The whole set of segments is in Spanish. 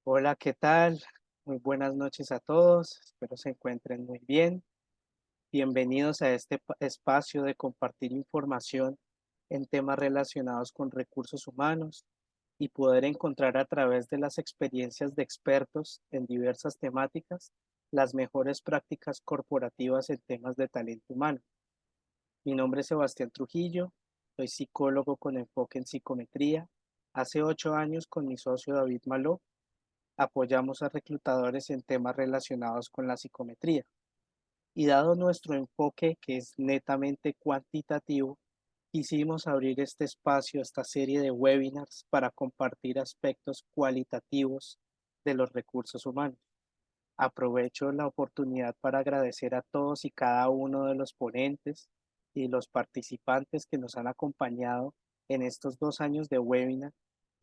Hola, ¿qué tal? Muy buenas noches a todos. Espero se encuentren muy bien. Bienvenidos a este espacio de compartir información en temas relacionados con recursos humanos y poder encontrar a través de las experiencias de expertos en diversas temáticas las mejores prácticas corporativas en temas de talento humano. Mi nombre es Sebastián Trujillo, soy psicólogo con enfoque en psicometría. Hace 8 años con mi socio David Maló apoyamos a reclutadores en temas relacionados con la psicometría. Y dado nuestro enfoque, que es netamente cuantitativo, quisimos abrir este espacio, esta serie de webinars para compartir aspectos cualitativos de los recursos humanos. Aprovecho la oportunidad para agradecer a todos y cada uno de los ponentes y los participantes que nos han acompañado en estos 2 años de webinar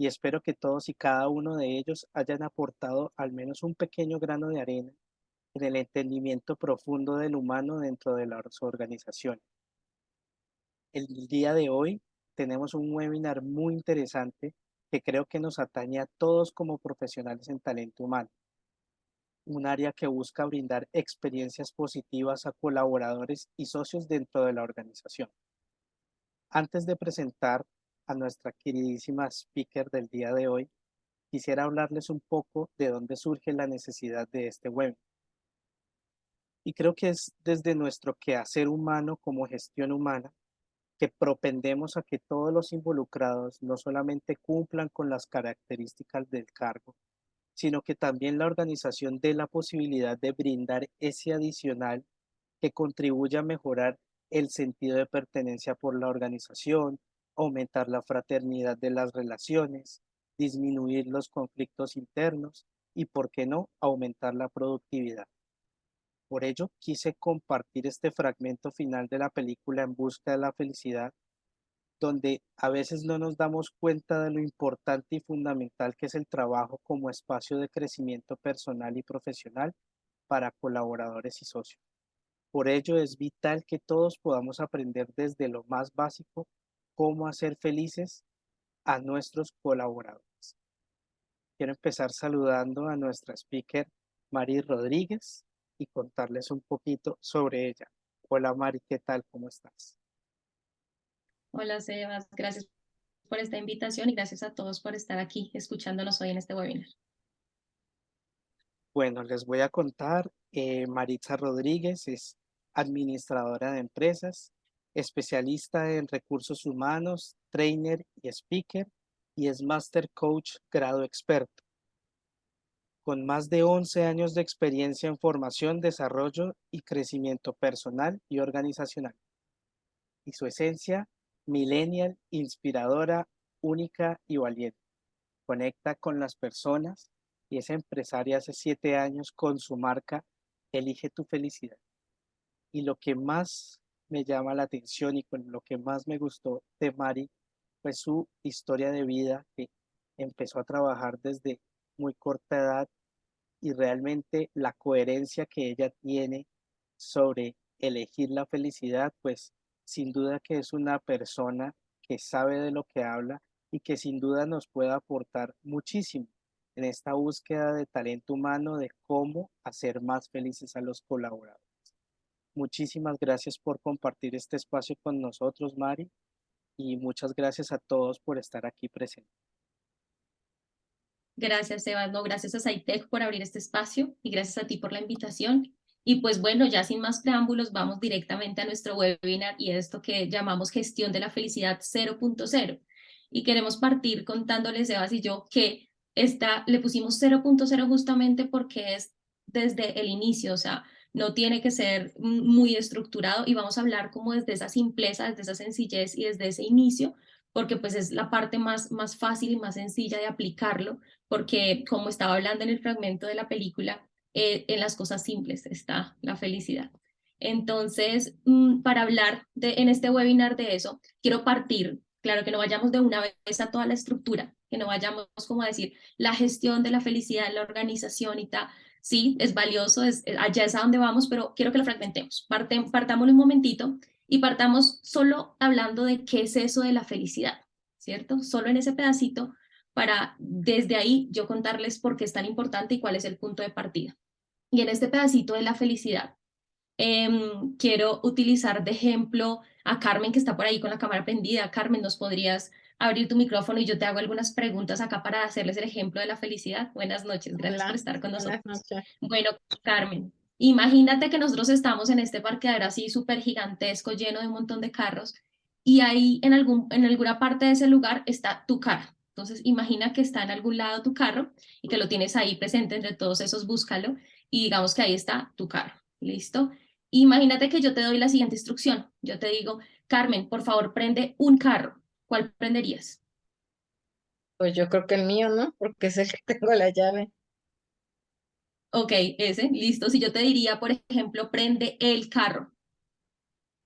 y espero que todos y cada uno de ellos hayan aportado al menos un pequeño grano de arena en el entendimiento profundo del humano dentro de las organizaciones. El día de hoy tenemos un webinar muy interesante que creo que nos atañe a todos como profesionales en talento humano, un área que busca brindar experiencias positivas a colaboradores y socios dentro de la organización. Antes de presentar a nuestra queridísima speaker del día de hoy, quisiera hablarles un poco de dónde surge la necesidad de este webinar. Y creo que es desde nuestro quehacer humano como gestión humana que propendemos a que todos los involucrados no solamente cumplan con las características del cargo, sino que también la organización dé la posibilidad de brindar ese adicional que contribuya a mejorar el sentido de pertenencia por la organización, aumentar la fraternidad de las relaciones, disminuir los conflictos internos y, por qué no, aumentar la productividad. Por ello, quise compartir este fragmento final de la película En busca de la felicidad, donde a veces no nos damos cuenta de lo importante y fundamental que es el trabajo como espacio de crecimiento personal y profesional para colaboradores y socios. Por ello es vital que todos podamos aprender desde lo más básico cómo hacer felices a nuestros colaboradores. Quiero empezar saludando a nuestra speaker Mari Rodríguez y contarles un poquito sobre ella. Hola Mari, ¿qué tal? ¿Cómo estás? Hola, Sebas. Gracias por esta invitación y gracias a todos por estar aquí escuchándonos hoy en este webinar. Bueno, les voy a contar, Maritza Rodríguez es administradora de empresas, especialista en recursos humanos, trainer y speaker, y es Master Coach grado experto, con más de 11 años de experiencia en formación, desarrollo y crecimiento personal y organizacional. Y su esencia, millennial, inspiradora, única y valiente. Conecta con las personas y es empresaria hace 7 años con su marca Elige tu felicidad. Y lo que más me llama la atención y con lo que más me gustó de Mari fue su historia de vida, que empezó a trabajar desde muy corta edad y realmente la coherencia que ella tiene sobre elegir la felicidad, pues sin duda que es una persona que sabe de lo que habla y que sin duda nos puede aportar muchísimo en esta búsqueda de talento humano de cómo hacer más felices a los colaboradores. Muchísimas gracias por compartir este espacio con nosotros, Mari, y muchas gracias a todos por estar aquí presentes. Gracias, Sebas. No, gracias a Saitec por abrir este espacio y gracias a ti por la invitación. Y pues bueno, ya sin más preámbulos, vamos directamente a nuestro webinar y esto que llamamos Gestión de la Felicidad 0.0. Y queremos partir contándoles, Sebas y yo, que le pusimos 0.0 justamente porque es desde el inicio, o sea, no tiene que ser muy estructurado y vamos a hablar como desde esa simpleza, desde esa sencillez y desde ese inicio, porque pues es la parte más fácil y más sencilla de aplicarlo porque como estaba hablando en el fragmento de la película, en las cosas simples está la felicidad. Entonces, para hablar en este webinar de eso, quiero partir, claro que no vayamos de una vez a toda la estructura, que no vayamos como a decir la gestión de la felicidad, la organización y tal. Sí, es valioso, allá es a donde vamos, pero quiero que lo fragmentemos. Partamos un momentito y partamos solo hablando de qué es eso de la felicidad, ¿cierto? Solo en ese pedacito para desde ahí yo contarles por qué es tan importante y cuál es el punto de partida. Y en este pedacito de la felicidad, quiero utilizar de ejemplo a Carmen, que está por ahí con la cámara prendida. Carmen, ¿nos podrías abrir tu micrófono y yo te hago algunas preguntas acá para hacerles el ejemplo de la felicidad? Buenas noches, gracias por Hola, estar con buenas nosotros. noches. Bueno, Carmen, imagínate que nosotros estamos en este parqueadero así súper gigantesco, lleno de un montón de carros, y ahí en alguna parte de ese lugar está tu carro. Entonces, imagina que está en algún lado tu carro y que lo tienes ahí presente entre todos esos, búscalo, y digamos que ahí está tu carro. ¿Listo? Imagínate que yo te doy la siguiente instrucción. Yo te digo, Carmen, por favor, prende un carro. ¿Cuál prenderías? Pues yo creo que el mío, ¿no? Porque es el que tengo la llave. Ok, ese, listo. Si yo te diría, por ejemplo, prende el carro,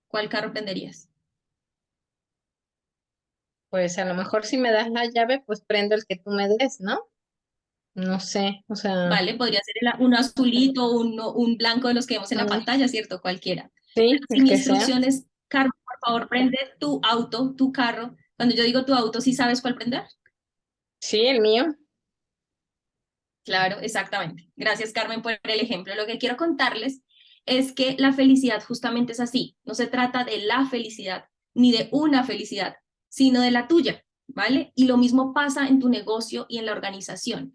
¿cuál carro prenderías? Pues a lo mejor si me das la llave, pues prendo el que tú me des, ¿no? No sé, o sea, Vale, podría ser un azulito, un blanco de los que vemos en la mm, pantalla, ¿cierto? Cualquiera. Pero sí, si el mi que sea. instrucción es, Carmen, por favor, prende tu auto, tu carro. Cuando yo digo tu auto, ¿sí sabes cuál prender? Sí, el mío. Claro, exactamente. Gracias, Carmen, por el ejemplo. Lo que quiero contarles es que la felicidad justamente es así. No se trata de la felicidad ni de una felicidad, sino de la tuya, ¿vale? Y lo mismo pasa en tu negocio y en la organización.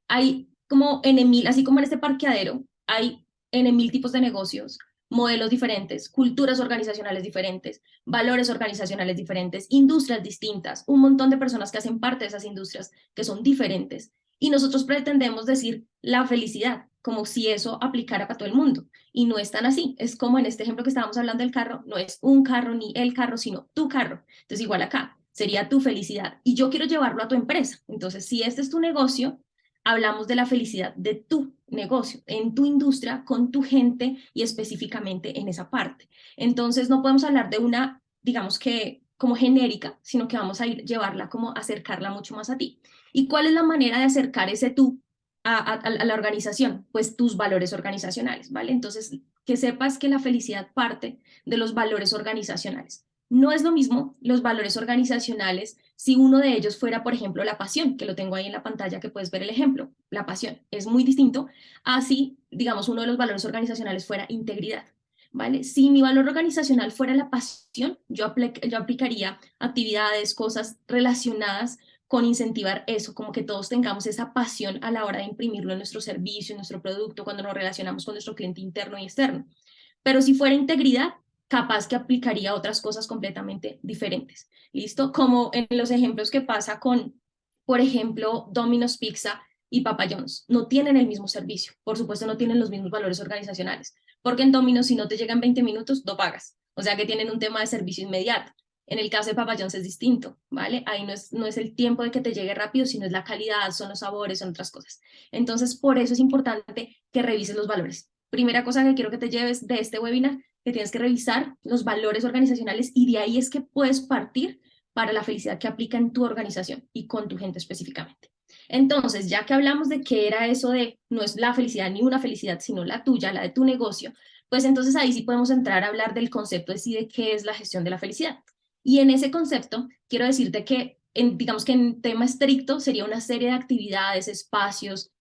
Hay como en mil, así como en este parqueadero, hay en mil tipos de negocios, modelos diferentes, culturas organizacionales diferentes, valores organizacionales diferentes, industrias distintas, un montón de personas que hacen parte de esas industrias que son diferentes. Y nosotros pretendemos decir la felicidad, como si eso aplicara para todo el mundo. Y no es tan así. Es como en este ejemplo que estábamos hablando del carro, no es un carro ni el carro, sino tu carro. Entonces, igual acá, sería tu felicidad. Y yo quiero llevarlo a tu empresa. Entonces, si este es tu negocio, hablamos de la felicidad de tu negocio, en tu industria, con tu gente y específicamente en esa parte. Entonces, no podemos hablar de una, digamos que como genérica, sino que vamos a ir llevarla como acercarla mucho más a ti. ¿Y cuál es la manera de acercar ese tú a la organización? Pues tus valores organizacionales, ¿vale? Entonces, que sepas que la felicidad parte de los valores organizacionales. No es lo mismo los valores organizacionales si uno de ellos fuera, por ejemplo, la pasión, que lo tengo ahí en la pantalla, que puedes ver el ejemplo. La pasión es muy distinto a si, digamos, uno de los valores organizacionales fuera integridad. ¿Vale? Si mi valor organizacional fuera la pasión, yo aplicaría actividades, cosas relacionadas con incentivar eso, como que todos tengamos esa pasión a la hora de imprimirlo en nuestro servicio, en nuestro producto, cuando nos relacionamos con nuestro cliente interno y externo. Pero si fuera integridad, capaz que aplicaría otras cosas completamente diferentes. ¿Listo? Como en los ejemplos que pasa con, por ejemplo, Domino's Pizza y Papa John's. No tienen el mismo servicio. Por supuesto, no tienen los mismos valores organizacionales. Porque en Domino's, si no te llegan 20 minutos, no pagas. O sea que tienen un tema de servicio inmediato. En el caso de Papa John's es distinto, ¿vale? Ahí no es el tiempo de que te llegue rápido, sino es la calidad, son los sabores, son otras cosas. Entonces, por eso es importante que revises los valores. Primera cosa que quiero que te lleves de este webinar, que tienes que revisar los valores organizacionales y de ahí es que puedes partir para la felicidad que aplica en tu organización y con tu gente específicamente. Entonces, ya que hablamos de qué era eso de no es la felicidad ni una felicidad, sino la tuya, la de tu negocio, pues entonces ahí sí podemos entrar a hablar del concepto de sí de qué es la gestión de la felicidad. Y en ese concepto, quiero decirte que, digamos que en tema estricto, sería una serie de actividades, espacios,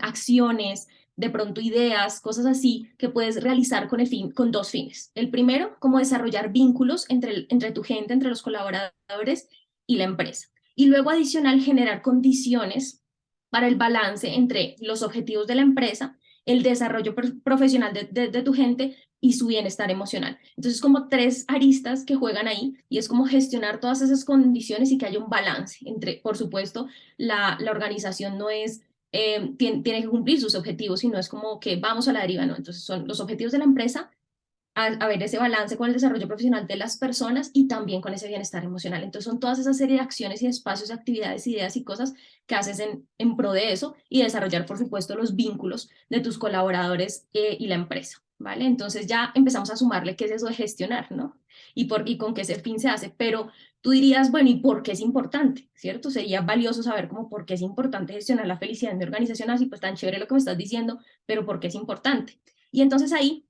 acciones, de pronto ideas, cosas así, que puedes realizar con dos fines. El primero, como desarrollar vínculos entre tu gente, entre los colaboradores y la empresa. Y luego, adicional, generar condiciones para el balance entre los objetivos de la empresa, el desarrollo profesional de tu gente y su bienestar emocional. Entonces, como tres aristas que juegan ahí y es como gestionar todas esas condiciones y que haya un balance entre, por supuesto, la organización no es, tiene que cumplir sus objetivos y no es como que vamos a la deriva, no. Entonces, son los objetivos de la empresa, a ver ese balance con el desarrollo profesional de las personas y también con ese bienestar emocional. Entonces son todas esas serie de acciones y espacios, actividades, ideas y cosas que haces en pro de eso y desarrollar, por supuesto, los vínculos de tus colaboradores y la empresa, ¿vale? Entonces ya empezamos a sumarle qué es eso de gestionar, ¿no? Y con qué ese fin se hace, pero tú dirías, bueno, ¿y por qué es importante? ¿Cierto? Sería valioso saber cómo por qué es importante gestionar la felicidad en mi organización, así pues tan chévere lo que me estás diciendo, pero ¿por qué es importante? Y entonces ahí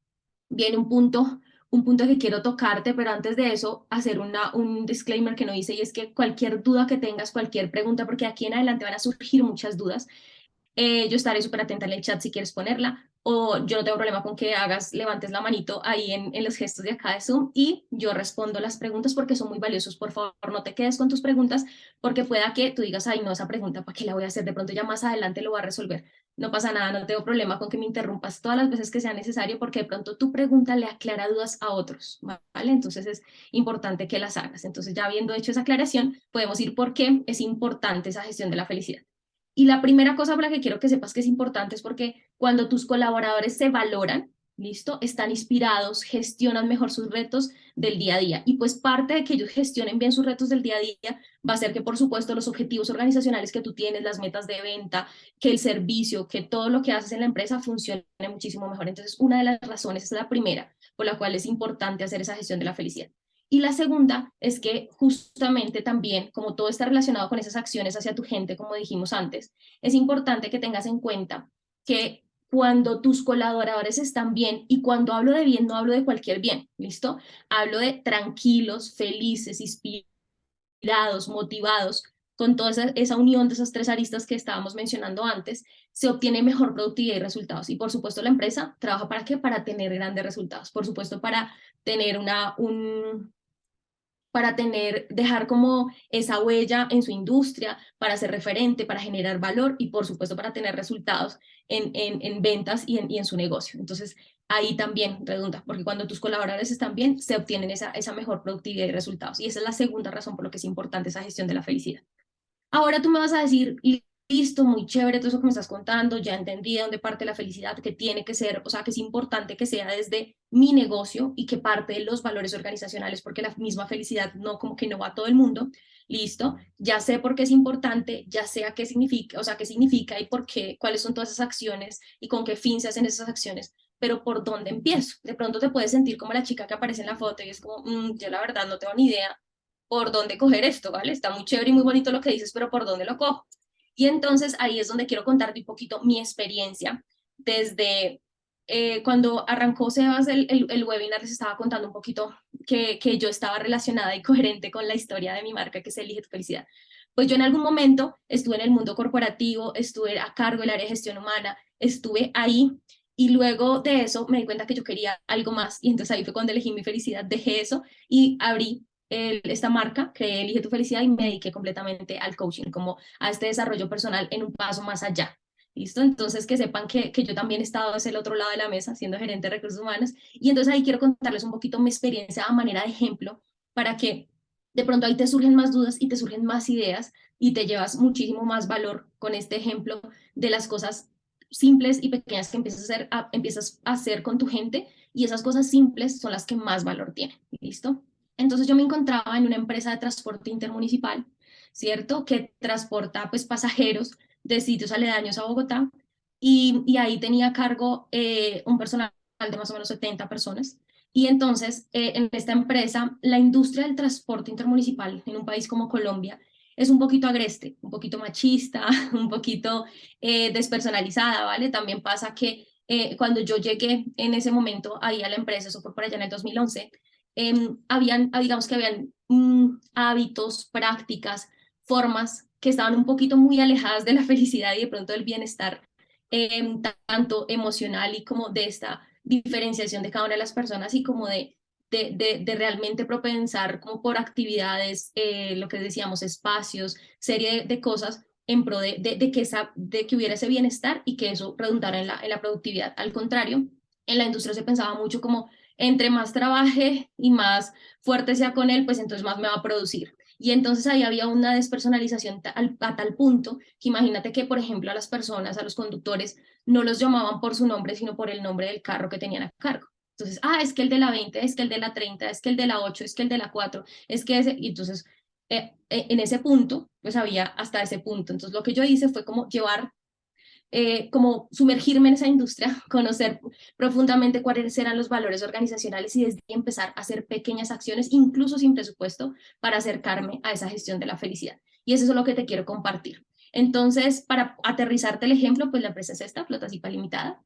viene un punto un punto que quiero tocarte, pero antes de eso, hacer un disclaimer que no hice, y es que cualquier duda que tengas, cualquier pregunta, porque aquí en adelante van a surgir muchas dudas, yo estaré súper atenta en el chat si quieres ponerla, o yo no tengo problema con que levantes la manito ahí en los gestos de acá de Zoom y yo respondo las preguntas porque son muy valiosos. Por favor, no te quedes con tus preguntas porque pueda que tú digas, ay, no, esa pregunta, ¿para qué la voy a hacer? De pronto ya más adelante lo voy a resolver. No pasa nada, no tengo problema con que me interrumpas todas las veces que sea necesario porque de pronto tu pregunta le aclara dudas a otros, ¿vale? Entonces es importante que las hagas. Entonces ya habiendo hecho esa aclaración, podemos ir por qué es importante esa gestión de la felicidad. Y la primera cosa por la que quiero que sepas que es importante es porque cuando tus colaboradores se valoran, ¿listo? Están inspirados, gestionan mejor sus retos del día a día. Y pues parte de que ellos gestionen bien sus retos del día a día va a ser que, por supuesto, los objetivos organizacionales que tú tienes, las metas de venta, que el servicio, que todo lo que haces en la empresa funcione muchísimo mejor. Entonces, una de las razones, esa es la primera, por la cual es importante hacer esa gestión de la felicidad. Y la segunda es que justamente también, como todo está relacionado con esas acciones hacia tu gente, como dijimos antes, es importante que tengas en cuenta que cuando tus colaboradores están bien, y cuando hablo de bien, no hablo de cualquier bien, ¿listo? Hablo de tranquilos, felices, inspirados, motivados, con toda esa unión de esas tres aristas que estábamos mencionando antes, se obtiene mejor productividad y resultados. Y por supuesto la empresa trabaja ¿para qué? Para tener grandes resultados. Por supuesto para tener dejar como esa huella en su industria, para ser referente, para generar valor y por supuesto para tener resultados en ventas y en su negocio. Entonces, ahí también redunda, porque cuando tus colaboradores están bien, se obtienen esa mejor productividad y resultados. Y esa es la segunda razón por lo que es importante esa gestión de la felicidad. Ahora tú me vas a decir, listo, muy chévere todo eso que me estás contando, ya entendí de dónde parte la felicidad, que tiene que ser, o sea, que es importante que sea desde mi negocio y que parte de los valores organizacionales, porque la misma felicidad no como que no va a todo el mundo. Listo, ya sé por qué es importante, ya sé a qué significa, o sea, qué significa y por qué, cuáles son todas esas acciones y con qué fin se hacen esas acciones, pero ¿por dónde empiezo? De pronto te puedes sentir como la chica que aparece en la foto y es como, yo la verdad no tengo ni idea por dónde coger esto, ¿vale? Está muy chévere y muy bonito lo que dices, pero ¿por dónde lo cojo? Y entonces ahí es donde quiero contarte un poquito mi experiencia desde cuando arrancó Sebas el webinar, les estaba contando un poquito que yo estaba relacionada y coherente con la historia de mi marca, que es Elige tu Felicidad. Pues yo en algún momento estuve en el mundo corporativo, estuve a cargo del área de gestión humana, estuve ahí y luego de eso me di cuenta que yo quería algo más y entonces ahí fue cuando elegí mi felicidad, dejé eso y abrí esta marca, creé Elige tu Felicidad y me dediqué completamente al coaching, como a este desarrollo personal en un paso más allá. ¿Listo? Entonces que sepan que yo también he estado hacia el otro lado de la mesa siendo gerente de recursos humanos y entonces ahí quiero contarles un poquito mi experiencia a manera de ejemplo para que de pronto ahí te surgen más dudas y te surgen más ideas y te llevas muchísimo más valor con este ejemplo de las cosas simples y pequeñas que empiezas a hacer con tu gente y esas cosas simples son las que más valor tienen. ¿Listo? Entonces yo me encontraba en una empresa de transporte intermunicipal, ¿cierto? Que transporta pues pasajeros de sitios aledaños a Bogotá y ahí tenía a cargo un personal de más o menos 70 personas. Y entonces en esta empresa, la industria del transporte intermunicipal en un país como Colombia es un poquito agreste, un poquito machista, un poquito despersonalizada, ¿vale? También pasa que cuando yo llegué en ese momento ahí a la empresa, eso fue por allá en el 2011, digamos que habían hábitos, prácticas, formas que estaban un poquito muy alejadas de la felicidad y de pronto del bienestar, tanto emocional y como de esta diferenciación de cada una de las personas y como de realmente propensar como por actividades, lo que decíamos, espacios, serie de cosas en pro de que hubiera ese bienestar y que eso redundara en la productividad. Al contrario, en la industria se pensaba mucho como entre más trabaje y más fuerte sea con él, pues entonces más me va a producir. Y entonces ahí había una despersonalización a tal punto que imagínate que, por ejemplo, a las personas, a los conductores, no los llamaban por su nombre, sino por el nombre del carro que tenían a cargo. Entonces, es que el de la 20, es que el de la 30, es que el de la 8, es que el de la 4, es que ese, y entonces en ese punto, pues había hasta ese punto. Entonces lo que yo hice fue como llevar como sumergirme en esa industria, conocer profundamente cuáles eran los valores organizacionales y desde ahí empezar a hacer pequeñas acciones, incluso sin presupuesto, para acercarme a esa gestión de la felicidad. Y eso es lo que te quiero compartir. Entonces, para aterrizarte el ejemplo, pues la empresa es esta, Flota Zipa Limitada,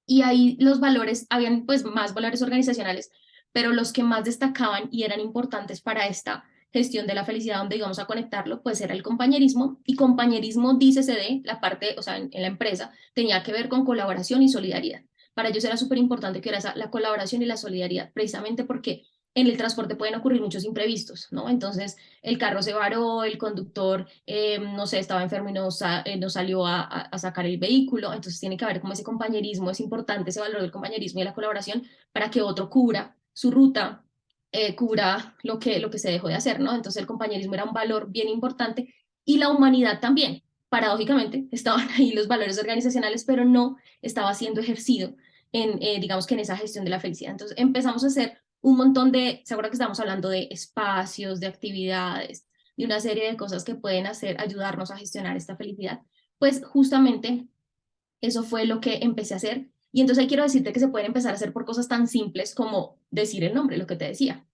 y ahí los valores, habían pues más valores organizacionales, pero los que más destacaban y eran importantes para esta gestión de la felicidad, donde íbamos a conectarlo, pues era el compañerismo, y compañerismo, dícese de la parte, o sea, en la empresa, tenía que ver con colaboración y solidaridad. Para ellos era súper importante que era la colaboración y la solidaridad, precisamente porque en el transporte pueden ocurrir muchos imprevistos, ¿no? Entonces, el carro se varó, el conductor, no sé, estaba enfermo y no salió a sacar el vehículo, entonces tiene que haber como ese compañerismo, es importante ese valor del compañerismo y la colaboración para que otro cubra su ruta, cubra lo que se dejó de hacer, ¿no? Entonces el compañerismo era un valor bien importante y la humanidad también. Paradójicamente, estaban ahí los valores organizacionales, pero no estaba siendo ejercido digamos que en esa gestión de la felicidad. Entonces empezamos a hacer un montón ¿se acuerdan que estamos hablando de espacios, de actividades, de una serie de cosas que pueden ayudarnos a gestionar esta felicidad? Pues justamente eso fue lo que empecé a hacer. Y entonces ahí quiero decirte que se pueden empezar a hacer por cosas tan simples como decir el nombre, lo que te decía.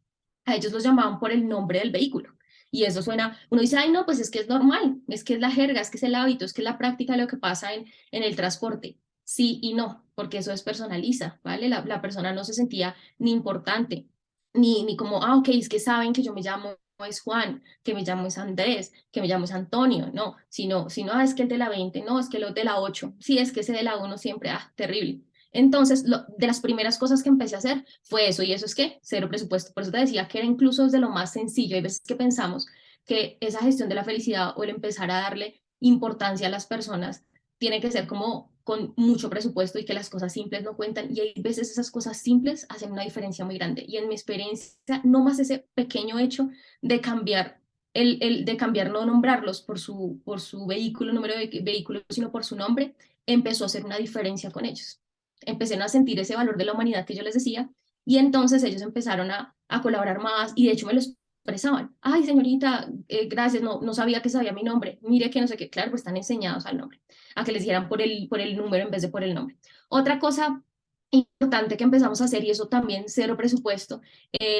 A ellos los llamaban por el nombre del vehículo. Y eso suena, uno dice, ay, no, pues es que es normal, es que es la jerga, es que es el hábito, es que es la práctica de lo que pasa en el transporte. Sí y no, porque eso despersonaliza, ¿vale? La persona no se sentía ni importante, ni como, ah, ok, es que saben que yo me llamo es Juan, que me llamo es Andrés, que me llamo es Antonio, no, sino es que el de la 20, no, es que los de la 8, sí, es que ese de la 1 siempre, terrible. Entonces, de las primeras cosas que empecé a hacer fue eso, y eso es que cero presupuesto. Por eso te decía que era incluso desde lo más sencillo. Hay veces que pensamos que esa gestión de la felicidad o el empezar a darle importancia a las personas tiene que ser como con mucho presupuesto y que las cosas simples no cuentan. Y hay veces esas cosas simples hacen una diferencia muy grande. Y en mi experiencia, no más ese pequeño hecho de cambiar de cambiar, no nombrarlos por su vehículo, número de vehículo, sino por su nombre, empezó a hacer una diferencia con ellos. Empezaron a sentir ese valor de la humanidad que yo les decía, y entonces ellos empezaron a colaborar más, y de hecho me lo expresaban. Ay, señorita, gracias, no sabía que sabía mi nombre. Mire que no sé qué, claro, pues están enseñados al nombre, a que les dieran por el número en vez de por el nombre. Otra cosa importante que empezamos a hacer, y eso también cero presupuesto,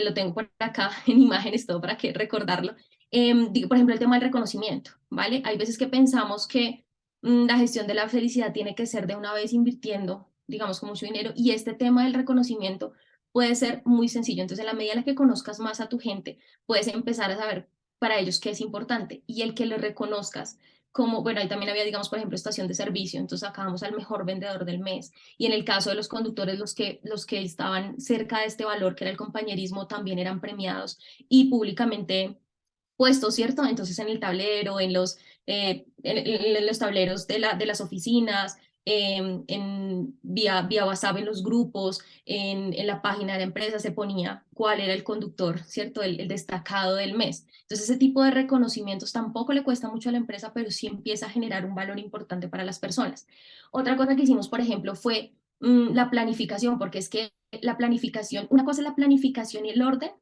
lo tengo por acá en imágenes, todo para que recordarlo. Por ejemplo, el tema del reconocimiento, ¿vale? Hay veces que pensamos que la gestión de la felicidad tiene que ser de una vez invirtiendo, digamos, con mucho dinero, y este tema del reconocimiento puede ser muy sencillo. Entonces, en la medida en la que conozcas más a tu gente, puedes empezar a saber para ellos qué es importante, y el que le reconozcas como, bueno, ahí también había, digamos, por ejemplo, estación de servicio, entonces sacábamos al mejor vendedor del mes, y en el caso de los conductores, los que estaban cerca de este valor, que era el compañerismo, también eran premiados y públicamente puestos, ¿cierto? Entonces en el tablero, en los tableros de las oficinas, vía WhatsApp, en los grupos, en la página de la empresa se ponía cuál era el conductor, ¿cierto? El destacado del mes. Entonces ese tipo de reconocimientos tampoco le cuesta mucho a la empresa, pero sí empieza a generar un valor importante para las personas. Otra cosa que hicimos, por ejemplo, fue la planificación, porque es que la planificación, una cosa es la planificación y el orden,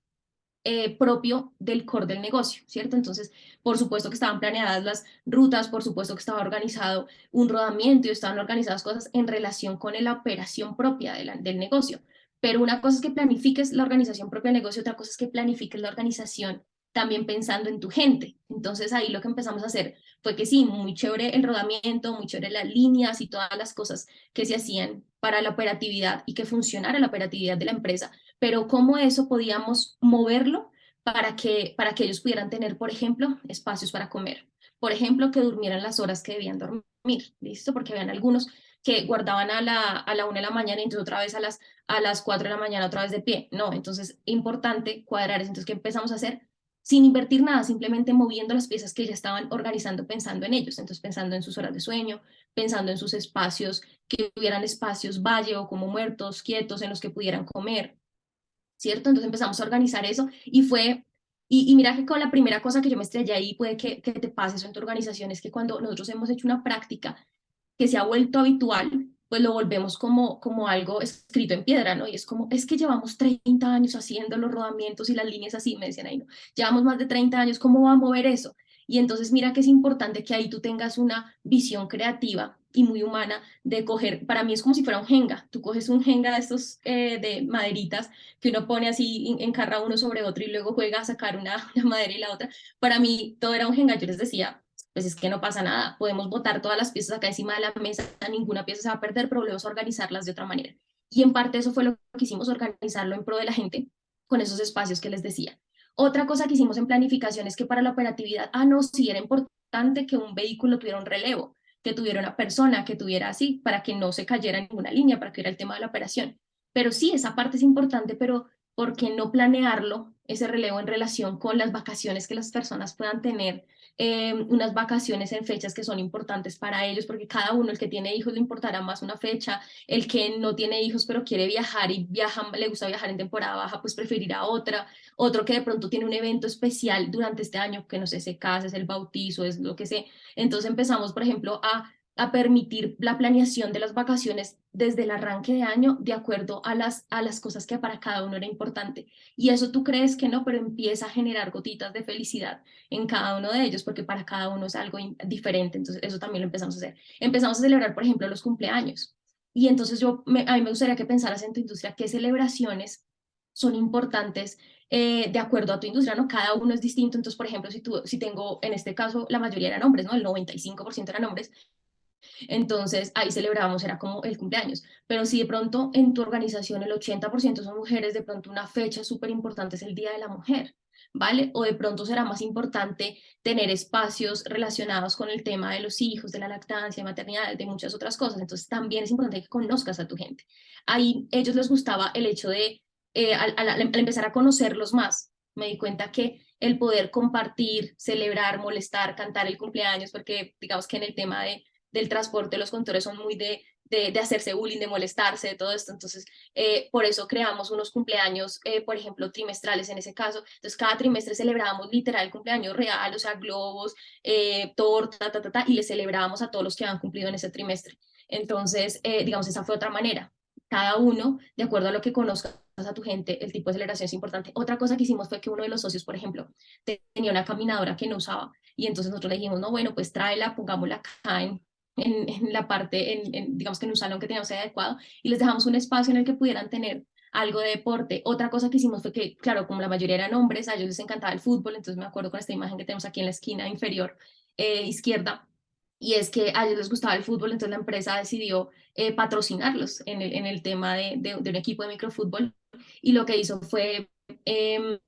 propio del core del negocio, ¿cierto? Entonces, por supuesto que estaban planeadas las rutas, por supuesto que estaba organizado un rodamiento y estaban organizadas cosas en relación con la operación propia del negocio. Pero una cosa es que planifiques la organización propia del negocio, otra cosa es que planifiques la organización también pensando en tu gente. Entonces ahí lo que empezamos a hacer fue que sí, muy chévere el rodamiento, muy chévere las líneas y todas las cosas que se hacían para la operatividad y que funcionara la operatividad de la empresa, pero cómo eso podíamos moverlo para que ellos pudieran tener, por ejemplo, espacios para comer, por ejemplo, que durmieran las horas que debían dormir, ¿listo? Porque habían algunos que guardaban a la 1 de la mañana y entonces otra vez a las 4 de la mañana otra vez de pie, no, entonces importante cuadrar eso. Entonces, ¿qué empezamos a hacer? Sin invertir nada, simplemente moviendo las piezas que ya estaban organizando pensando en ellos, entonces pensando en sus horas de sueño, pensando en sus espacios, que hubieran espacios valle o como muertos, quietos, en los que pudieran comer, ¿cierto? Entonces empezamos a organizar eso y mira que con la primera cosa que yo me estrellé ahí, puede que te pase eso en tu organización, es que cuando nosotros hemos hecho una práctica que se ha vuelto habitual, pues lo volvemos como algo escrito en piedra, ¿no? Y es como, es que llevamos 30 años haciendo los rodamientos y las líneas así, me decían ahí, ¿no? Llevamos más de 30 años, ¿cómo va a mover eso? Y entonces mira que es importante que ahí tú tengas una visión creativa y muy humana de coger, para mí es como si fuera un jenga, tú coges un jenga de estos de maderitas que uno pone así, encarra uno sobre otro y luego juega a sacar una madera y la otra. Para mí todo era un jenga, yo les decía, pues es que no pasa nada, podemos botar todas las piezas acá encima de la mesa, ninguna pieza se va a perder, pero volvemos a organizarlas de otra manera. Y en parte eso fue lo que hicimos, organizarlo en pro de la gente, con esos espacios que les decía. Otra cosa que hicimos en planificación es que para la operatividad, no, sí era importante que un vehículo tuviera un relevo, que tuviera una persona, que tuviera así, para que no se cayera en ninguna línea, para que era el tema de la operación. Pero sí, esa parte es importante, pero ¿por qué no planearlo, ese relevo en relación con las vacaciones que las personas puedan tener? Unas vacaciones en fechas que son importantes para ellos, porque cada uno, el que tiene hijos, le importará más una fecha, el que no tiene hijos pero quiere viajar y viaja, le gusta viajar en temporada baja, pues preferirá otra, otro que de pronto tiene un evento especial durante este año, que no sé, se casa, es el bautizo, es lo que sé. Entonces empezamos, por ejemplo, a permitir la planeación de las vacaciones desde el arranque de año de acuerdo a las cosas que para cada uno era importante. Y eso tú crees que no, pero empieza a generar gotitas de felicidad en cada uno de ellos, porque para cada uno es algo diferente. Entonces eso también lo empezamos a hacer. Empezamos a celebrar, por ejemplo, los cumpleaños. Y entonces a mí me gustaría que pensaras en tu industria qué celebraciones son importantes de acuerdo a tu industria, ¿no? Cada uno es distinto. Entonces, por ejemplo, si tengo, en este caso, la mayoría eran hombres, ¿no? El 95% eran hombres. Entonces, ahí celebrábamos, era como el cumpleaños. Pero si de pronto en tu organización el 80% son mujeres, de pronto una fecha súper importante es el Día de la Mujer, ¿vale? O de pronto será más importante tener espacios relacionados con el tema de los hijos, de la lactancia, maternidad, de muchas otras cosas. Entonces, también es importante que conozcas a tu gente. Ahí ellos les gustaba el hecho de, al empezar a conocerlos más, me di cuenta que el poder compartir, celebrar, molestar, cantar el cumpleaños, porque digamos que en el tema del transporte los conductores son muy de hacerse bullying, de molestarse, de todo esto. Entonces, por eso creamos unos cumpleaños, por ejemplo, trimestrales en ese caso. Entonces, cada trimestre celebrábamos literal el cumpleaños real, o sea, globos, torta, y le celebrábamos a todos los que habían cumplido en ese trimestre. Entonces, digamos, esa fue otra manera. Cada uno, de acuerdo a lo que conozcas a tu gente, el tipo de celebración es importante. Otra cosa que hicimos fue que uno de los socios, por ejemplo, tenía una caminadora que no usaba y entonces nosotros le dijimos, no, bueno, pues tráela, pongámosla acá en la parte, digamos que en un salón que teníamos adecuado y les dejamos un espacio en el que pudieran tener algo de deporte. Otra cosa que hicimos fue que, claro, como la mayoría eran hombres, a ellos les encantaba el fútbol, entonces me acuerdo con esta imagen que tenemos aquí en la esquina inferior izquierda, y es que a ellos les gustaba el fútbol, entonces la empresa decidió patrocinarlos en el tema de un equipo de microfútbol, y lo que hizo fue eh,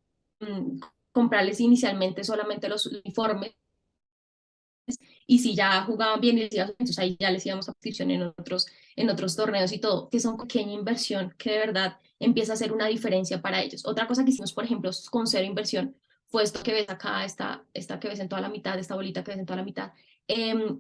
comprarles inicialmente solamente los uniformes, y si ya jugaban bien, entonces ahí ya les íbamos a inscripción en otros torneos y todo, que son pequeña inversión que de verdad empieza a hacer una diferencia para ellos. Otra cosa que hicimos, por ejemplo, con cero inversión, fue esto que ves acá, esta que ves en toda la mitad, esta bolita que ves en toda la mitad.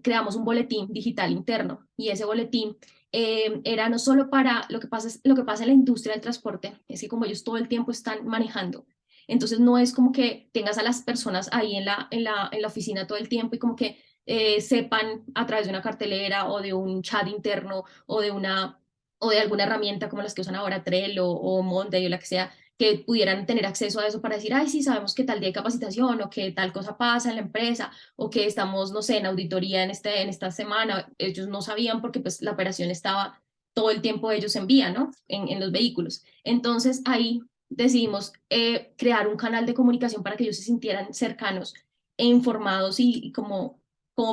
Creamos un boletín digital interno y ese boletín era no solo para lo que pasa en la industria del transporte, es que como ellos todo el tiempo están manejando, entonces no es como que tengas a las personas ahí en la oficina todo el tiempo y como que sepan a través de una cartelera o de un chat interno o de alguna herramienta como las que usan ahora Trello o Monday o la que sea, que pudieran tener acceso a eso para decir, ay, sí, sabemos que tal día hay capacitación o que tal cosa pasa en la empresa o que estamos, no sé, en auditoría en esta semana. Ellos no sabían porque pues la operación estaba todo el tiempo ellos en vía, ¿no? En los vehículos. Entonces ahí decidimos crear un canal de comunicación para que ellos se sintieran cercanos e informados y como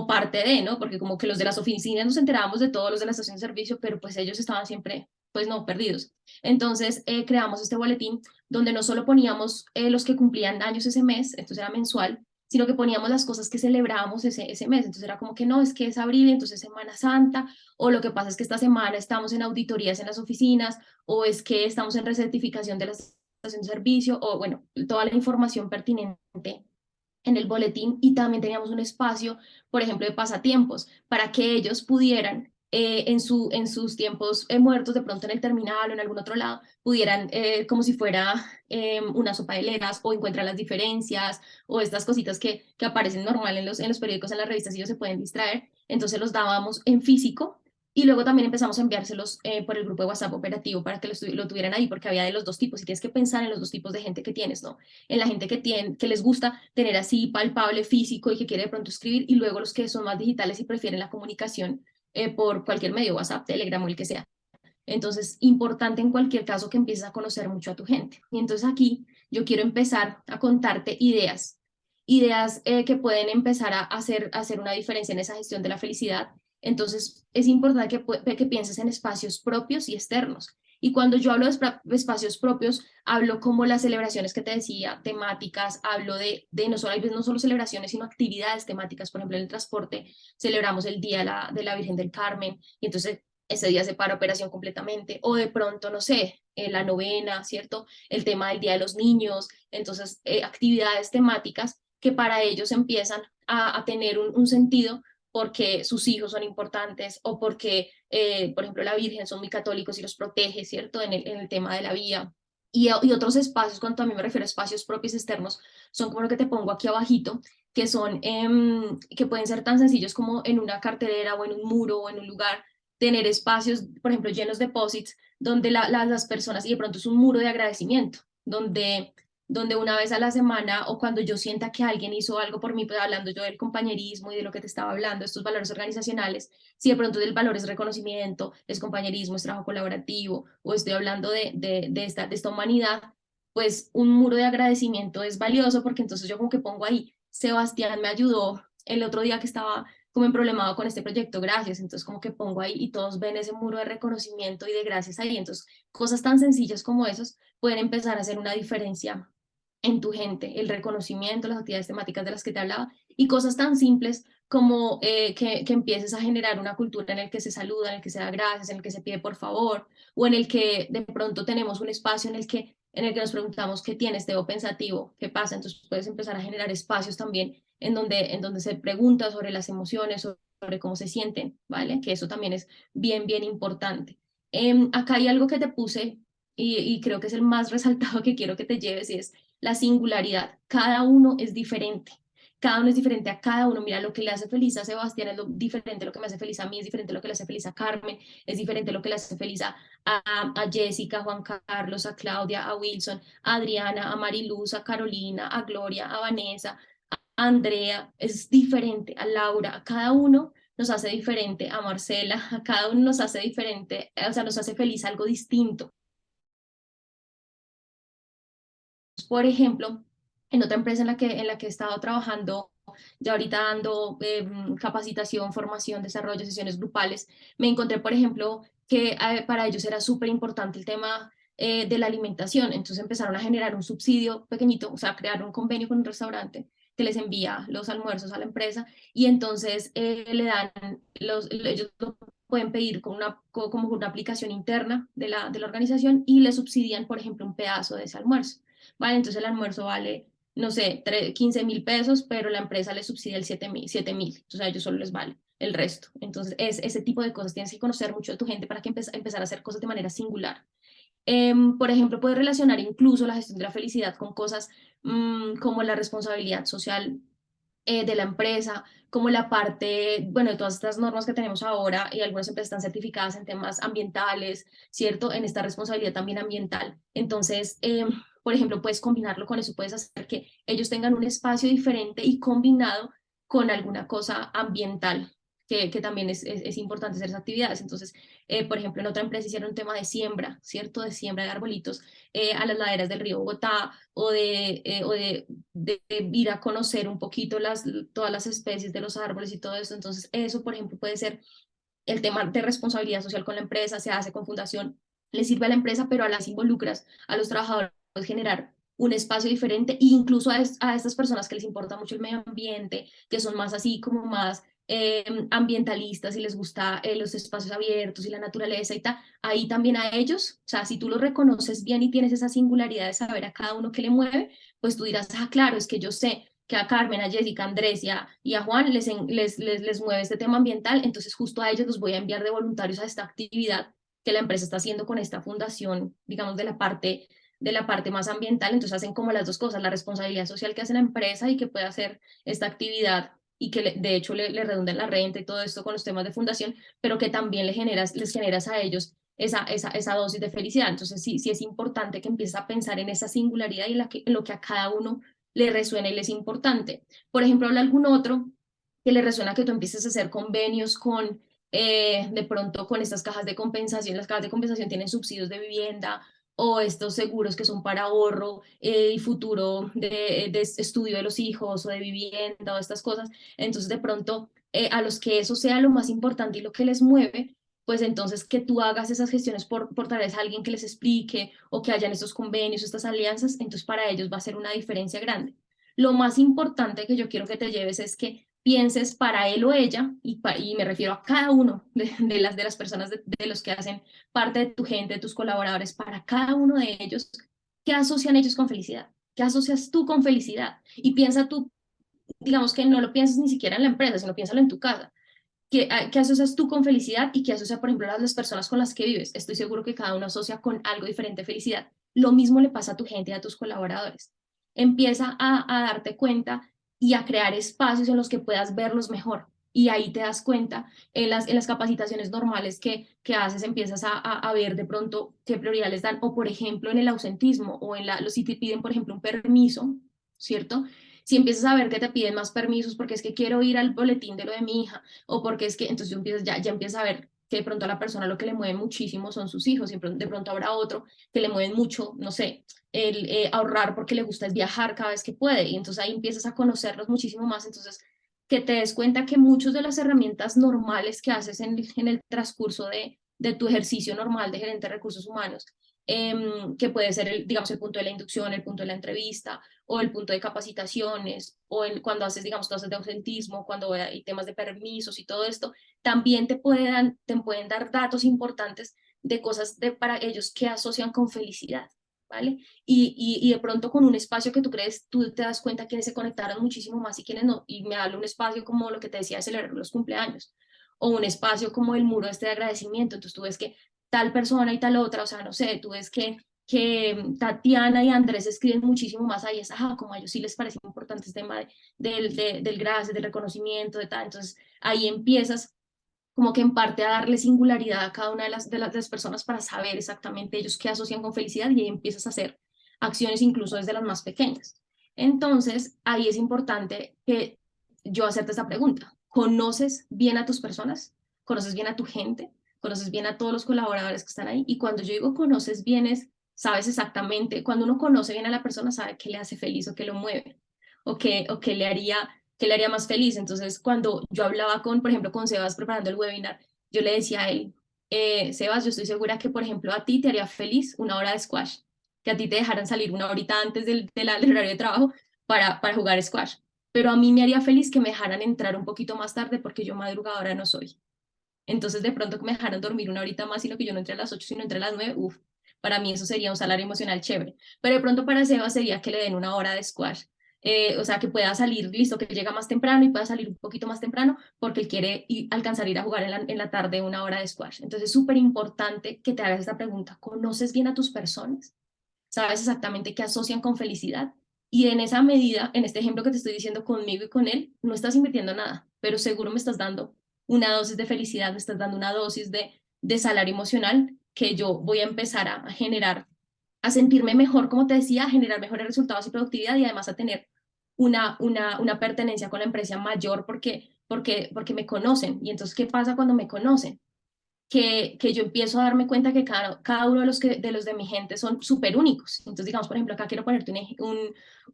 parte de, ¿no? Porque como que los de las oficinas nos enterábamos de todos los de la estación de servicio, pero pues ellos estaban siempre, pues no, perdidos. Entonces creamos este boletín donde no solo poníamos los que cumplían años ese mes, entonces era mensual, sino que poníamos las cosas que celebrábamos ese mes. Entonces era como que no, es que es abril, entonces Semana Santa, o lo que pasa es que esta semana estamos en auditorías en las oficinas, o es que estamos en recertificación de las estación de servicio, o bueno, toda la información pertinente en el boletín. Y también teníamos un espacio, por ejemplo, de pasatiempos, para que ellos pudieran, en sus tiempos muertos, de pronto en el terminal o en algún otro lado, pudieran, como si fuera una sopa de letras, o encuentran las diferencias, o estas cositas que aparecen normal en los periódicos, en las revistas, y ellos se pueden distraer. Entonces los dábamos en físico. Y luego también empezamos a enviárselos por el grupo de WhatsApp operativo para que lo tuvieran ahí, porque había de los dos tipos, y tienes que pensar en los dos tipos de gente que tienes, ¿no? En la gente que les gusta tener así palpable, físico, y que quiere de pronto escribir, y luego los que son más digitales y prefieren la comunicación por cualquier medio, WhatsApp, Telegram o el que sea. Entonces, importante en cualquier caso que empieces a conocer mucho a tu gente. Y entonces aquí yo quiero empezar a contarte ideas que pueden empezar a hacer una diferencia en esa gestión de la felicidad. Entonces, es importante que pienses en espacios propios y externos. Y cuando yo hablo de espacios propios, hablo como las celebraciones que te decía, temáticas, hablo no solo, hay veces no solo celebraciones, sino actividades temáticas. Por ejemplo, en el transporte celebramos el Día de la Virgen del Carmen, y entonces ese día se para operación completamente, o de pronto, no sé, la novena, ¿cierto? El tema del Día de los Niños, entonces actividades temáticas que para ellos empiezan a tener un sentido porque sus hijos son importantes o porque, por ejemplo, la Virgen son muy católicos y los protege, ¿cierto? En el tema de la vía. Y otros espacios, cuando a mí me refiero a espacios propios externos, son como lo que te pongo aquí abajito, que son, que pueden ser tan sencillos como en una cartelera o en un muro o en un lugar, tener espacios, por ejemplo, llenos de posits, donde las personas, y de pronto es un muro de agradecimiento, donde una vez a la semana o cuando yo sienta que alguien hizo algo por mí, pues hablando yo del compañerismo y de lo que te estaba hablando, estos valores organizacionales, si de pronto el valor es reconocimiento, es compañerismo, es trabajo colaborativo, o estoy hablando de esta humanidad, pues un muro de agradecimiento es valioso porque entonces yo como que pongo ahí, Sebastián me ayudó el otro día que estaba como en problemado con este proyecto, gracias, entonces como que pongo ahí y todos ven ese muro de reconocimiento y de gracias ahí, entonces cosas tan sencillas como esos pueden empezar a hacer una diferencia en tu gente, el reconocimiento, las actividades temáticas de las que te hablaba y cosas tan simples como que empieces a generar una cultura en el que se saluda, en el que se da gracias, en el que se pide por favor o en el que de pronto tenemos un espacio en el que nos preguntamos qué tienes, te veo pensativo, qué pasa, entonces puedes empezar a generar espacios también en donde se pregunta sobre las emociones, sobre cómo se sienten, ¿vale? Que eso también es bien, bien importante. Acá hay algo que te puse y creo que es el más resaltado que quiero que te lleves y es la singularidad. Cada uno es diferente. Cada uno es diferente a cada uno. Mira, lo que le hace feliz a Sebastián es lo diferente, lo que me hace feliz a mí, es diferente lo que le hace feliz a Carmen, es diferente lo que le hace feliz a Jessica, a Juan Carlos, a Claudia, a Wilson, a Adriana, a Mariluz, a Carolina, a Gloria, a Vanessa, a Andrea, es diferente a Laura, a cada uno nos hace diferente, a Marcela, a cada uno nos hace diferente, o sea, nos hace feliz algo distinto. Por ejemplo, en otra empresa en la que he estado trabajando, ya ahorita dando capacitación, formación, desarrollo, sesiones grupales, me encontré, por ejemplo, que para ellos era súper importante el tema de la alimentación. Entonces empezaron a generar un subsidio pequeñito, o sea, crear un convenio con un restaurante que les envía los almuerzos a la empresa y entonces le dan, ellos lo pueden pedir como una aplicación interna de la organización y le subsidian, por ejemplo, un pedazo de ese almuerzo. ¿Vale? Entonces el almuerzo vale, no sé, 15.000 pesos, pero la empresa le subsidia el 7.000, entonces a ellos solo les vale el resto. Entonces es ese tipo de cosas, tienes que conocer mucho de tu gente para que empezar a hacer cosas de manera singular. Por ejemplo, puedes relacionar incluso la gestión de la felicidad con cosas como la responsabilidad social de la empresa, como la parte, bueno, de todas estas normas que tenemos ahora y algunas empresas están certificadas en temas ambientales, ¿cierto? En esta responsabilidad también ambiental. Entonces, por ejemplo, puedes combinarlo con eso, puedes hacer que ellos tengan un espacio diferente y combinado con alguna cosa ambiental. Que también es importante hacer esas actividades. Entonces, por ejemplo, en otra empresa hicieron un tema de siembra, ¿cierto? De siembra de arbolitos a las laderas del río Bogotá o de ir a conocer un poquito todas las especies de los árboles y todo eso. Entonces, eso, por ejemplo, puede ser el tema de responsabilidad social con la empresa, se hace con fundación, le sirve a la empresa, pero a las involucras, a los trabajadores, generar un espacio diferente, e incluso a estas personas que les importa mucho el medio ambiente, que son más así como más ambientalistas y les gusta los espacios abiertos y la naturaleza y tal, ahí también a ellos, o sea, si tú los reconoces bien y tienes esa singularidad de saber a cada uno que le mueve, pues tú dirás, ah, claro, es que yo sé que a Carmen, a Jessica, a Andrés y a Juan les mueve este tema ambiental, entonces justo a ellos los voy a enviar de voluntarios a esta actividad que la empresa está haciendo con esta fundación, digamos, de la parte más ambiental, entonces hacen como las dos cosas, la responsabilidad social que hace la empresa y que puede hacer esta actividad y que de hecho le redunda en la renta y todo esto con los temas de fundación, pero que también les generas a ellos esa dosis de felicidad. Entonces sí es importante que empieces a pensar en esa singularidad y en lo que a cada uno le resuena y le es importante. Por ejemplo, ¿habla algún otro que le resuena que tú empieces a hacer convenios con, de pronto, con estas cajas de compensación? Las cajas de compensación tienen subsidios de vivienda o estos seguros que son para ahorro y futuro de estudio de los hijos o de vivienda o estas cosas. Entonces, de pronto, a los que eso sea lo más importante y lo que les mueve, pues entonces que tú hagas esas gestiones por tal vez alguien que les explique o que hayan estos convenios, estas alianzas, entonces para ellos va a ser una diferencia grande. Lo más importante que yo quiero que te lleves es que pienses para él o ella, y me refiero a cada uno de las personas, de los que hacen parte de tu gente, de tus colaboradores, para cada uno de ellos, ¿qué asocian ellos con felicidad? ¿Qué asocias tú con felicidad? Y piensa tú, digamos que no lo pienses ni siquiera en la empresa, sino piénsalo en tu casa. ¿Qué asocias tú con felicidad y qué asocia, por ejemplo, las personas con las que vives? Estoy seguro que cada uno asocia con algo diferente felicidad. Lo mismo le pasa a tu gente y a tus colaboradores. Empieza a darte cuenta y a crear espacios en los que puedas verlos mejor. Y ahí te das cuenta, en las capacitaciones normales que haces, empiezas a ver de pronto qué prioridad les dan. O, por ejemplo, en el ausentismo o si te piden, por ejemplo, un permiso, ¿cierto? Si empiezas a ver que te piden más permisos porque es que quiero ir al boletín de lo de mi hija, o porque es que entonces ya empiezas a ver que de pronto a la persona lo que le mueve muchísimo son sus hijos, y de pronto habrá otro que le mueven mucho, no sé, el ahorrar porque le gusta es viajar cada vez que puede, y entonces ahí empiezas a conocerlos muchísimo más, entonces que te des cuenta que muchas de las herramientas normales que haces en el transcurso de tu ejercicio normal de gerente de recursos humanos, que puede ser, digamos, el punto de la inducción, el punto de la entrevista, o el punto de capacitaciones, o cuando haces, digamos, cosas de ausentismo, cuando hay temas de permisos y todo esto, también te pueden dar datos importantes de cosas para ellos que asocian con felicidad, ¿vale? Y de pronto con un espacio que tú crees, tú te das cuenta quienes se conectaron muchísimo más y quienes no, y me habla un espacio como lo que te decía de celebrar los cumpleaños, o un espacio como el muro este de agradecimiento, entonces tú ves que tal persona y tal otra, o sea, no sé, tú ves que Tatiana y Andrés escriben muchísimo más ahí, es, ajá, como a ellos sí les parece importante este tema del gracias, del reconocimiento, de tal, entonces ahí empiezas como que en parte a darle singularidad a cada una de las personas para saber exactamente ellos qué asocian con felicidad, y ahí empiezas a hacer acciones incluso desde las más pequeñas. Entonces, ahí es importante que yo hacerte esta pregunta. ¿Conoces bien a tus personas? ¿Conoces bien a tu gente? ¿Conoces bien a todos los colaboradores que están ahí? Y cuando yo digo conoces bien es, sabes exactamente, cuando uno conoce bien a la persona, sabe qué le hace feliz o qué lo mueve, o qué le haría más feliz. Entonces, cuando yo hablaba por ejemplo, con Sebas preparando el webinar, yo le decía a él, Sebas, yo estoy segura que, por ejemplo, a ti te haría feliz una hora de squash, que a ti te dejaran salir una horita antes del horario de trabajo para jugar squash. Pero a mí me haría feliz que me dejaran entrar un poquito más tarde porque yo madrugadora no soy. Entonces, de pronto que me dejaran dormir una horita más, sino que yo no entré a las 8, sino entré a las 9, uff, para mí eso sería un salario emocional chévere. Pero de pronto para Sebas sería que le den una hora de squash. O sea, que pueda salir, listo, que llega más temprano y pueda salir un poquito más temprano porque él quiere alcanzar a ir a jugar en la tarde una hora de squash. Entonces, es súper importante que te hagas esta pregunta. ¿Conoces bien a tus personas? ¿Sabes exactamente qué asocian con felicidad? Y en esa medida, en este ejemplo que te estoy diciendo conmigo y con él, no estás invirtiendo nada, pero seguro me estás dando una dosis de felicidad, me estás dando una dosis de salario emocional que yo voy a empezar a generar, a sentirme mejor, como te decía, a generar mejores resultados y productividad, y además a tener una pertenencia con la empresa mayor porque me conocen. Y entonces, ¿qué pasa cuando me conocen? Que yo empiezo a darme cuenta que cada uno de los de mi gente son súper únicos. Entonces, digamos, por ejemplo, acá quiero ponerte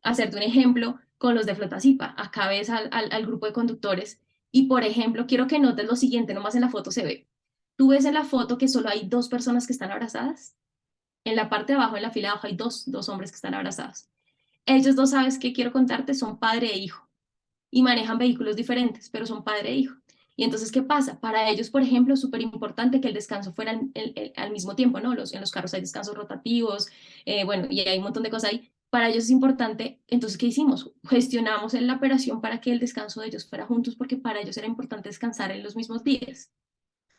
hacerte un ejemplo con los de Flotasipa. Acá ves al grupo de conductores y, por ejemplo, quiero que notes lo siguiente, nomás en la foto se ve. Tú ves en la foto que solo hay dos personas que están abrazadas. En la parte de abajo, en la fila de abajo, hay dos hombres que están abrazados. Ellos dos, ¿sabes qué quiero contarte? Son padre e hijo y manejan vehículos diferentes, pero son padre e hijo. Y entonces, ¿qué pasa? Para ellos, por ejemplo, es súper importante que el descanso fuera al mismo tiempo, ¿no? En los carros hay descansos rotativos, bueno, y hay un montón de cosas ahí. Para ellos es importante, entonces, ¿qué hicimos? Gestionamos en la operación para que el descanso de ellos fuera juntos, porque para ellos era importante descansar en los mismos días,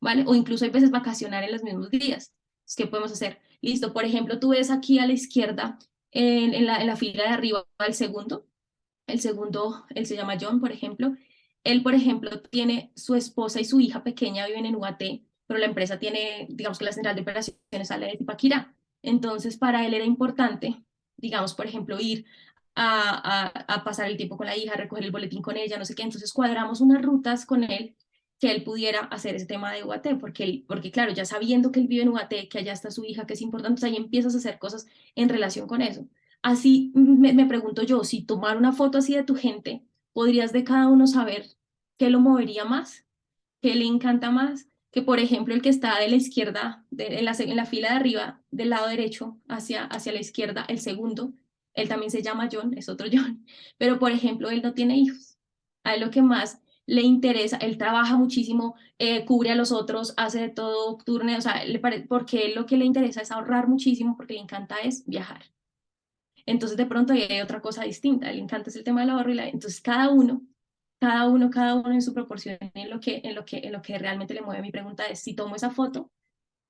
¿vale? O incluso hay veces vacacionar en los mismos días. Entonces, ¿qué podemos hacer? Listo, por ejemplo, tú ves aquí a la izquierda, en la fila de arriba, el segundo, él se llama John, por ejemplo. Él, por ejemplo, tiene su esposa y su hija pequeña, viven en UAT, pero la empresa tiene, digamos que la central de operaciones sale de Tipaquirá. Entonces, para él era importante, digamos, por ejemplo, ir a pasar el tiempo con la hija, recoger el boletín con ella, no sé qué. Entonces, cuadramos unas rutas con él que él pudiera hacer ese tema de UAT, porque claro, ya sabiendo que él vive en UAT, que allá está su hija, que es importante, pues ahí empiezas a hacer cosas en relación con eso. Así me pregunto yo, si tomar una foto así de tu gente, podrías de cada uno saber qué lo movería más, qué le encanta más, que, por ejemplo, el que está de la izquierda, en la fila de arriba, del lado derecho, hacia la izquierda, el segundo, él también se llama John, es otro John, pero, por ejemplo, él no tiene hijos. A él lo que más le interesa, él trabaja muchísimo, cubre a los otros, hace de todo, turne, o sea, porque él lo que le interesa es ahorrar muchísimo, porque le encanta es viajar. Entonces, de pronto ahí hay otra cosa distinta, le encanta es el tema del ahorro, entonces cada uno en su proporción, en lo que realmente le mueve. Mi pregunta es, si tomo esa foto,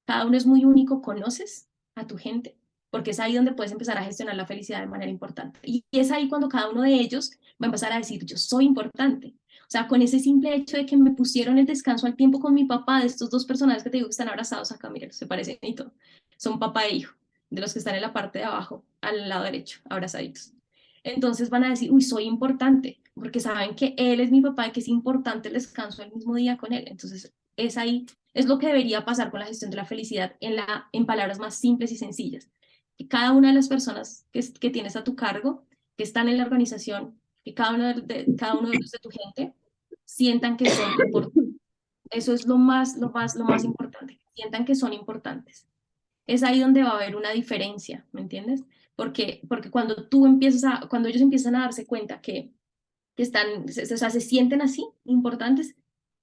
cada uno es muy único, ¿conoces a tu gente? Porque es ahí donde puedes empezar a gestionar la felicidad de manera importante. Y es ahí cuando cada uno de ellos va a empezar a decir, yo soy importante. O sea, con ese simple hecho de que me pusieron el descanso al tiempo con mi papá, de estos dos personajes que te digo que están abrazados acá, miren, se parecen y todo. Son papá e hijo, de los que están en la parte de abajo, al lado derecho, abrazaditos. Entonces van a decir, uy, soy importante, porque saben que él es mi papá y que es importante el descanso el mismo día con él. Entonces es ahí, es lo que debería pasar con la gestión de la felicidad en palabras más simples y sencillas. Que cada una de las personas que tienes a tu cargo, que están en la organización, que cada uno de los de tu gente, sientan que son importantes. Eso es lo más importante, que sientan que son importantes. Es ahí donde va a haber una diferencia, ¿me entiendes? Porque cuando ellos empiezan a darse cuenta que están, o sea, se sienten así, importantes,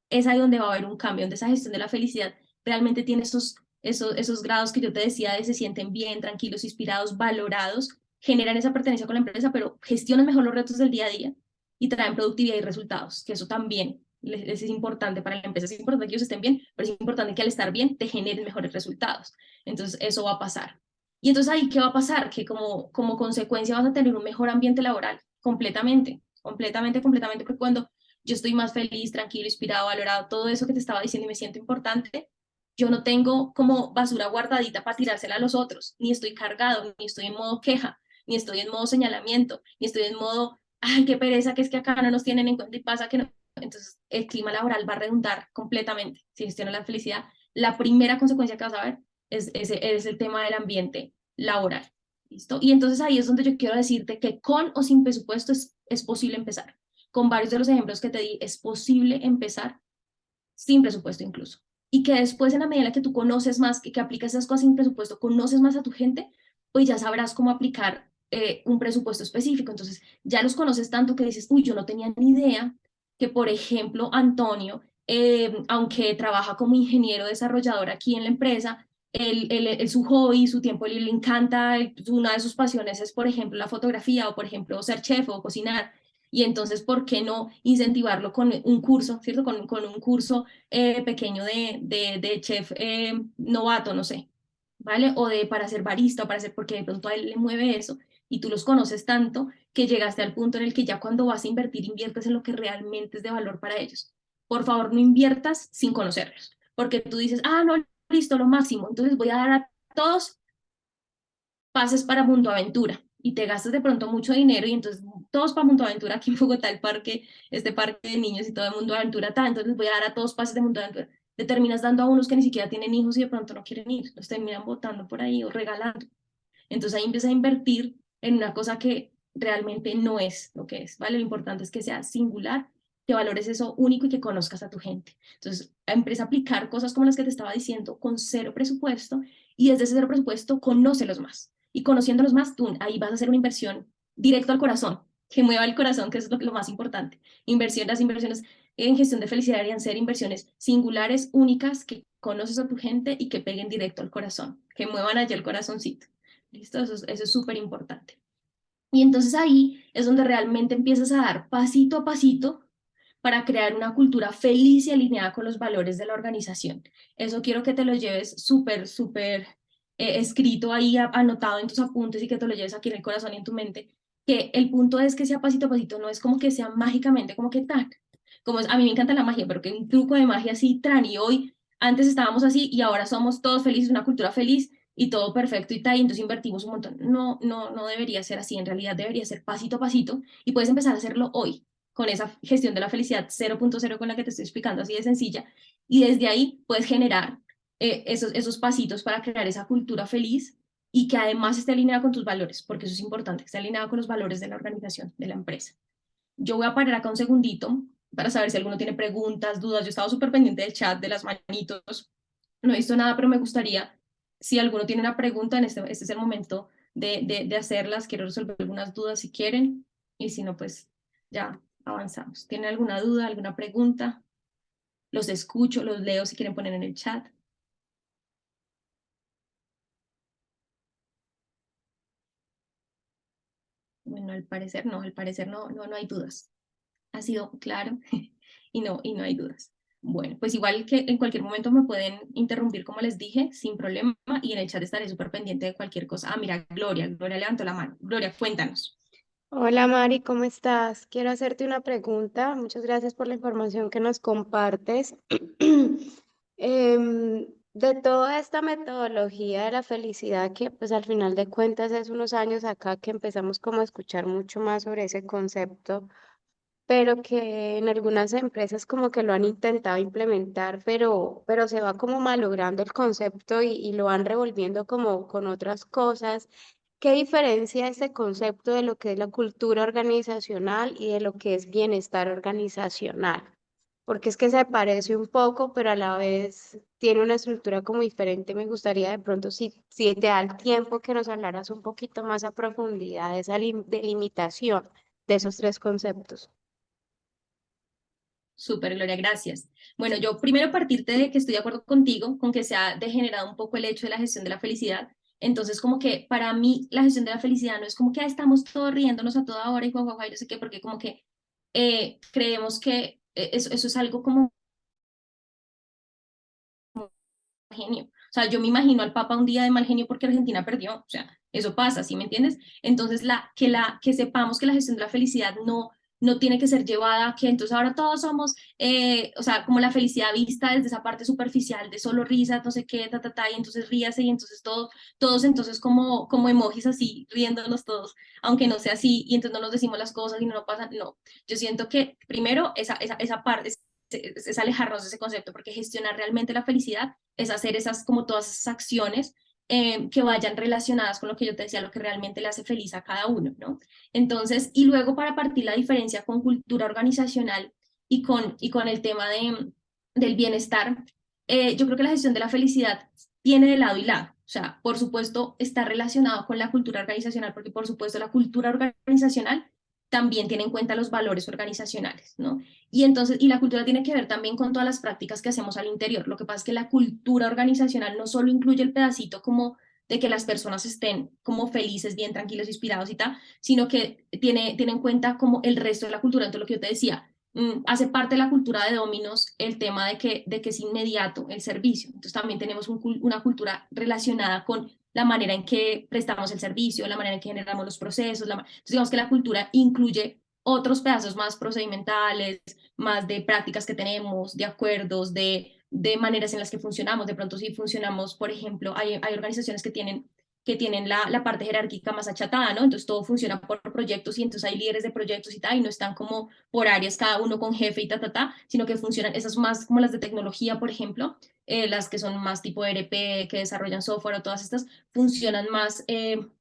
es ahí donde va a haber un cambio, donde esa gestión de la felicidad realmente tiene esos grados que yo te decía de se sienten bien, tranquilos, inspirados, valorados, generan esa pertenencia con la empresa, pero gestionan mejor los retos del día a día y traen productividad y resultados, que eso también les es importante para la empresa. Es importante que ellos estén bien, pero es importante que al estar bien te generen mejores resultados. Entonces, eso va a pasar. Y entonces ahí, ¿qué va a pasar? Que como consecuencia vas a tener un mejor ambiente laboral, completamente, porque cuando yo estoy más feliz, tranquilo, inspirado, valorado, todo eso que te estaba diciendo y me siento importante, yo no tengo como basura guardadita para tirársela a los otros, ni estoy cargado, ni estoy en modo queja, ni estoy en modo señalamiento, ni estoy en modo, ay, qué pereza, que es que acá no nos tienen en cuenta y pasa que no. Entonces, el clima laboral va a redundar completamente si gestionas la felicidad. La primera consecuencia que vas a ver es el tema del ambiente laboral. ¿Listo? Y entonces ahí es donde yo quiero decirte que con o sin presupuesto es posible empezar. Con varios de los ejemplos que te di, es posible empezar sin presupuesto incluso. Y que después, en la medida en la que tú conoces más, que aplicas esas cosas sin presupuesto, conoces más a tu gente, pues ya sabrás cómo aplicar un presupuesto específico. Entonces, ya los conoces tanto que dices, uy, yo no tenía ni idea que, por ejemplo, Antonio, aunque trabaja como ingeniero desarrollador aquí en la empresa, su hobby, su tiempo le encanta, una de sus pasiones es, por ejemplo, la fotografía o, por ejemplo, ser chef o cocinar. Y entonces, ¿por qué no incentivarlo con un curso, ¿cierto? Con un curso pequeño de chef novato, no sé, ¿vale? O para ser barista, o para ser, porque de pronto a él le mueve eso y tú los conoces tanto que llegaste al punto en el que ya cuando vas a invertir, inviertes en lo que realmente es de valor para ellos. Por favor, no inviertas sin conocerlos, porque tú dices, ah, no, listo, lo máximo, entonces voy a dar a todos pases para Mundo Aventura y te gastas de pronto mucho dinero y entonces todos para Mundo Aventura aquí en Bogotá, el parque, este parque de niños y todo el Mundo Aventura, entonces voy a dar a todos pases de Mundo Aventura. Te terminas dando a unos que ni siquiera tienen hijos y de pronto no quieren ir, los terminan botando por ahí o regalando. Entonces ahí empieza a invertir en una cosa que realmente no es lo que es, ¿vale? Lo importante es que sea singular, que valores eso único y que conozcas a tu gente. Entonces, empieza a aplicar cosas como las que te estaba diciendo con cero presupuesto y desde ese cero presupuesto conócelos más. Y conociéndolos más, tú ahí vas a hacer una inversión directo al corazón, que mueva el corazón, que es lo más importante. Las inversiones en gestión de felicidad deberían ser inversiones singulares, únicas, que conoces a tu gente y que peguen directo al corazón, que muevan allá el corazoncito. ¿Listo? Eso es súper importante. Y entonces ahí es donde realmente empiezas a dar pasito a pasito para crear una cultura feliz y alineada con los valores de la organización. Eso quiero que te lo lleves súper escrito ahí, anotado en tus apuntes y que te lo lleves aquí en el corazón y en tu mente, que el punto es que sea pasito a pasito, no es como que sea mágicamente, como que tan, como es, a mí me encanta la magia, pero que un truco de magia así, tan, y hoy, antes estábamos así y ahora somos todos felices, una cultura feliz y todo perfecto y tal, y entonces invertimos un montón. No, no, no debería ser así, en realidad debería ser pasito a pasito y puedes empezar a hacerlo hoy con esa gestión de la felicidad 0.0 con la que te estoy explicando, así de sencilla, y desde ahí puedes generar esos pasitos para crear esa cultura feliz y que además esté alineada con tus valores, porque eso es importante, que esté alineada con los valores de la organización, de la empresa. Yo voy a parar acá un segundito para saber si alguno tiene preguntas, dudas. Yo estaba súper pendiente del chat, de las manitos, no he visto nada, pero me gustaría, si alguno tiene una pregunta, este es el momento de hacerlas. Quiero resolver algunas dudas si quieren, y si no, pues ya avanzamos. ¿Tienen alguna duda, alguna pregunta? Los escucho, los leo si quieren poner en el chat. Bueno, al parecer no hay dudas. Ha sido claro y no hay dudas. Bueno, pues igual que en cualquier momento me pueden interrumpir, como les dije, sin problema, y en el chat estaré súper pendiente de cualquier cosa. Ah, mira, Gloria levantó la mano. Gloria, cuéntanos. Hola Mari, ¿cómo estás? Quiero hacerte una pregunta. Muchas gracias por la información que nos compartes. De toda esta metodología de la felicidad, que pues al final de cuentas es unos años acá que empezamos como a escuchar mucho más sobre ese concepto, pero que en algunas empresas como que lo han intentado implementar, pero se va como malogrando el concepto y lo van revolviendo como con otras cosas. ¿Qué diferencia este concepto de lo que es la cultura organizacional y de lo que es bienestar organizacional? Porque es que se parece un poco, pero a la vez tiene una estructura como diferente. Me gustaría de pronto, si te da el tiempo, que nos hablaras un poquito más a profundidad de esa delimitación de esos tres conceptos. Súper, Gloria, gracias. Bueno, yo primero partirte de que estoy de acuerdo contigo con que se ha degenerado un poco el hecho de la gestión de la felicidad. Entonces, como que para mí la gestión de la felicidad no es como que estamos todos riéndonos a toda hora y guau, y no sé qué, porque como que creemos que eso es algo como genio. O sea, yo me imagino al Papa un día de mal genio porque Argentina perdió. O sea, eso pasa, ¿sí me entiendes? Entonces, que sepamos que la gestión de la felicidad no tiene que ser llevada, que entonces ahora todos somos, o sea, como la felicidad vista desde esa parte superficial de solo risas, no sé qué, y entonces ríase, y entonces todos entonces como emojis así, riéndonos todos, aunque no sea así, y entonces no nos decimos las cosas y no pasa, no. Yo siento que primero esa parte es alejarnos de ese concepto, porque gestionar realmente la felicidad es hacer esas, como todas esas acciones que vayan relacionadas con lo que yo te decía, lo que realmente le hace feliz a cada uno, ¿no? Entonces, y luego para partir la diferencia con cultura organizacional y con el tema del bienestar, yo creo que la gestión de la felicidad tiene de lado y lado. O sea, por supuesto, está relacionado con la cultura organizacional, porque por supuesto la cultura organizacional también tiene en cuenta los valores organizacionales, ¿no? Y entonces, y la cultura tiene que ver también con todas las prácticas que hacemos al interior. Lo que pasa es que la cultura organizacional no solo incluye el pedacito como de que las personas estén como felices, bien tranquilos, inspirados y tal, sino que tiene en cuenta como el resto de la cultura. Entonces, lo que yo te decía, hace parte de la cultura de Domino's el tema de que es inmediato el servicio. Entonces, también tenemos una cultura relacionada con la manera en que prestamos el servicio, la manera en que generamos los procesos. Entonces, digamos que la cultura incluye otros pedazos más procedimentales, más de prácticas que tenemos, de acuerdos, de maneras en las que funcionamos. De pronto, si funcionamos, por ejemplo, hay organizaciones que tienen la parte jerárquica más achatada, ¿no? Entonces todo funciona por proyectos y entonces hay líderes de proyectos y tal, y no están como por áreas, cada uno con jefe y sino que funcionan, esas más como las de tecnología, por ejemplo, las que son más tipo ERP, que desarrollan software o todas estas, funcionan más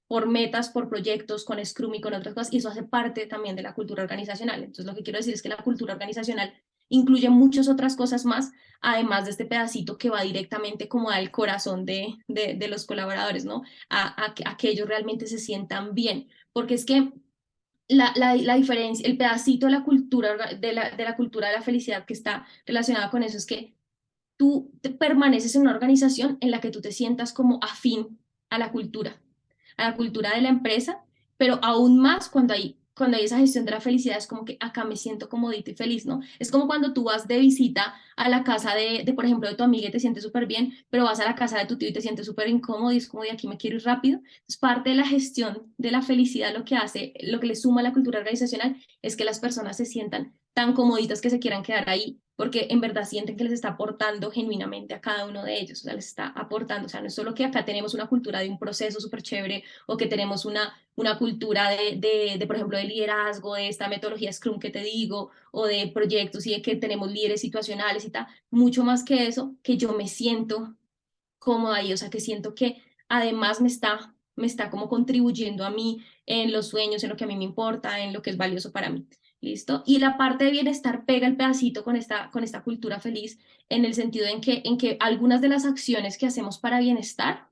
por metas, por proyectos, con Scrum y con otras cosas, y eso hace parte también de la cultura organizacional. Entonces, lo que quiero decir es que la cultura organizacional incluye muchas otras cosas más, además de este pedacito que va directamente como al corazón de los colaboradores, ¿no? A que ellos realmente se sientan bien, porque es que la diferencia, el pedacito de la cultura de la cultura de la felicidad que está relacionada con eso es que tú permaneces en una organización en la que tú te sientas como afín a a la cultura de la empresa, pero aún más cuando hay esa gestión de la felicidad, es como que acá me siento comodito y feliz, ¿no? Es como cuando tú vas de visita a la casa por ejemplo, de tu amiga y te sientes súper bien, pero vas a la casa de tu tío y te sientes súper incómodo y es como de aquí me quiero ir rápido. Es parte de la gestión de la felicidad, lo que hace, lo que le suma a la cultura organizacional es que las personas se sientan tan comoditas que se quieran quedar ahí, porque en verdad sienten que les está aportando genuinamente a cada uno de ellos, o sea, les está aportando, o sea, no es solo que acá tenemos una cultura de un proceso súper chévere o que tenemos una cultura por ejemplo, de liderazgo, de esta metodología Scrum que te digo, o de proyectos y de que tenemos líderes situacionales y tal, mucho más que eso, que yo me siento cómoda ahí, o sea, que siento que además me está como contribuyendo a mí en los sueños, en lo que a mí me importa, en lo que es valioso para mí. ¿listo? Y la parte de bienestar pega el pedacito con esta cultura feliz en el sentido en que algunas de las acciones que hacemos para bienestar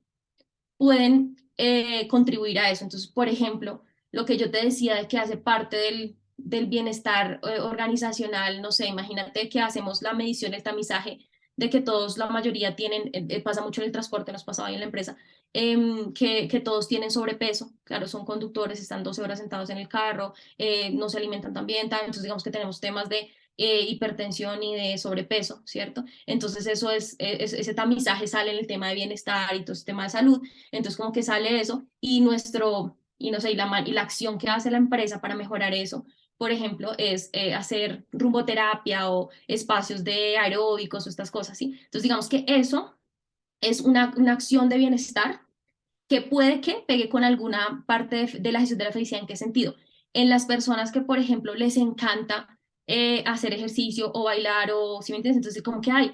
pueden contribuir a eso. Entonces, por ejemplo, lo que yo te decía de que hace parte del bienestar organizacional, no sé, imagínate que hacemos la medición, el tamizaje de que todos, la mayoría tienen, pasa mucho en el transporte, nos pasaba ahí en la empresa, que todos tienen sobrepeso, claro, son conductores, están 12 horas sentados en el carro, no se alimentan tan bien, entonces digamos que tenemos temas de hipertensión y de sobrepeso, ¿cierto? Entonces eso ese tamizaje sale en el tema de bienestar y todo ese tema de salud, entonces como que sale eso y y no sé, y la acción que hace la empresa para mejorar eso, por ejemplo, es hacer rumboterapia o espacios de aeróbicos o estas cosas, ¿sí? Entonces digamos que eso es una acción de bienestar que puede que pegue con alguna parte de la gestión de la felicidad. ¿En qué sentido? En las personas que, por ejemplo, les encanta hacer ejercicio o bailar o, ¿si me entiendes? Entonces, como que hay,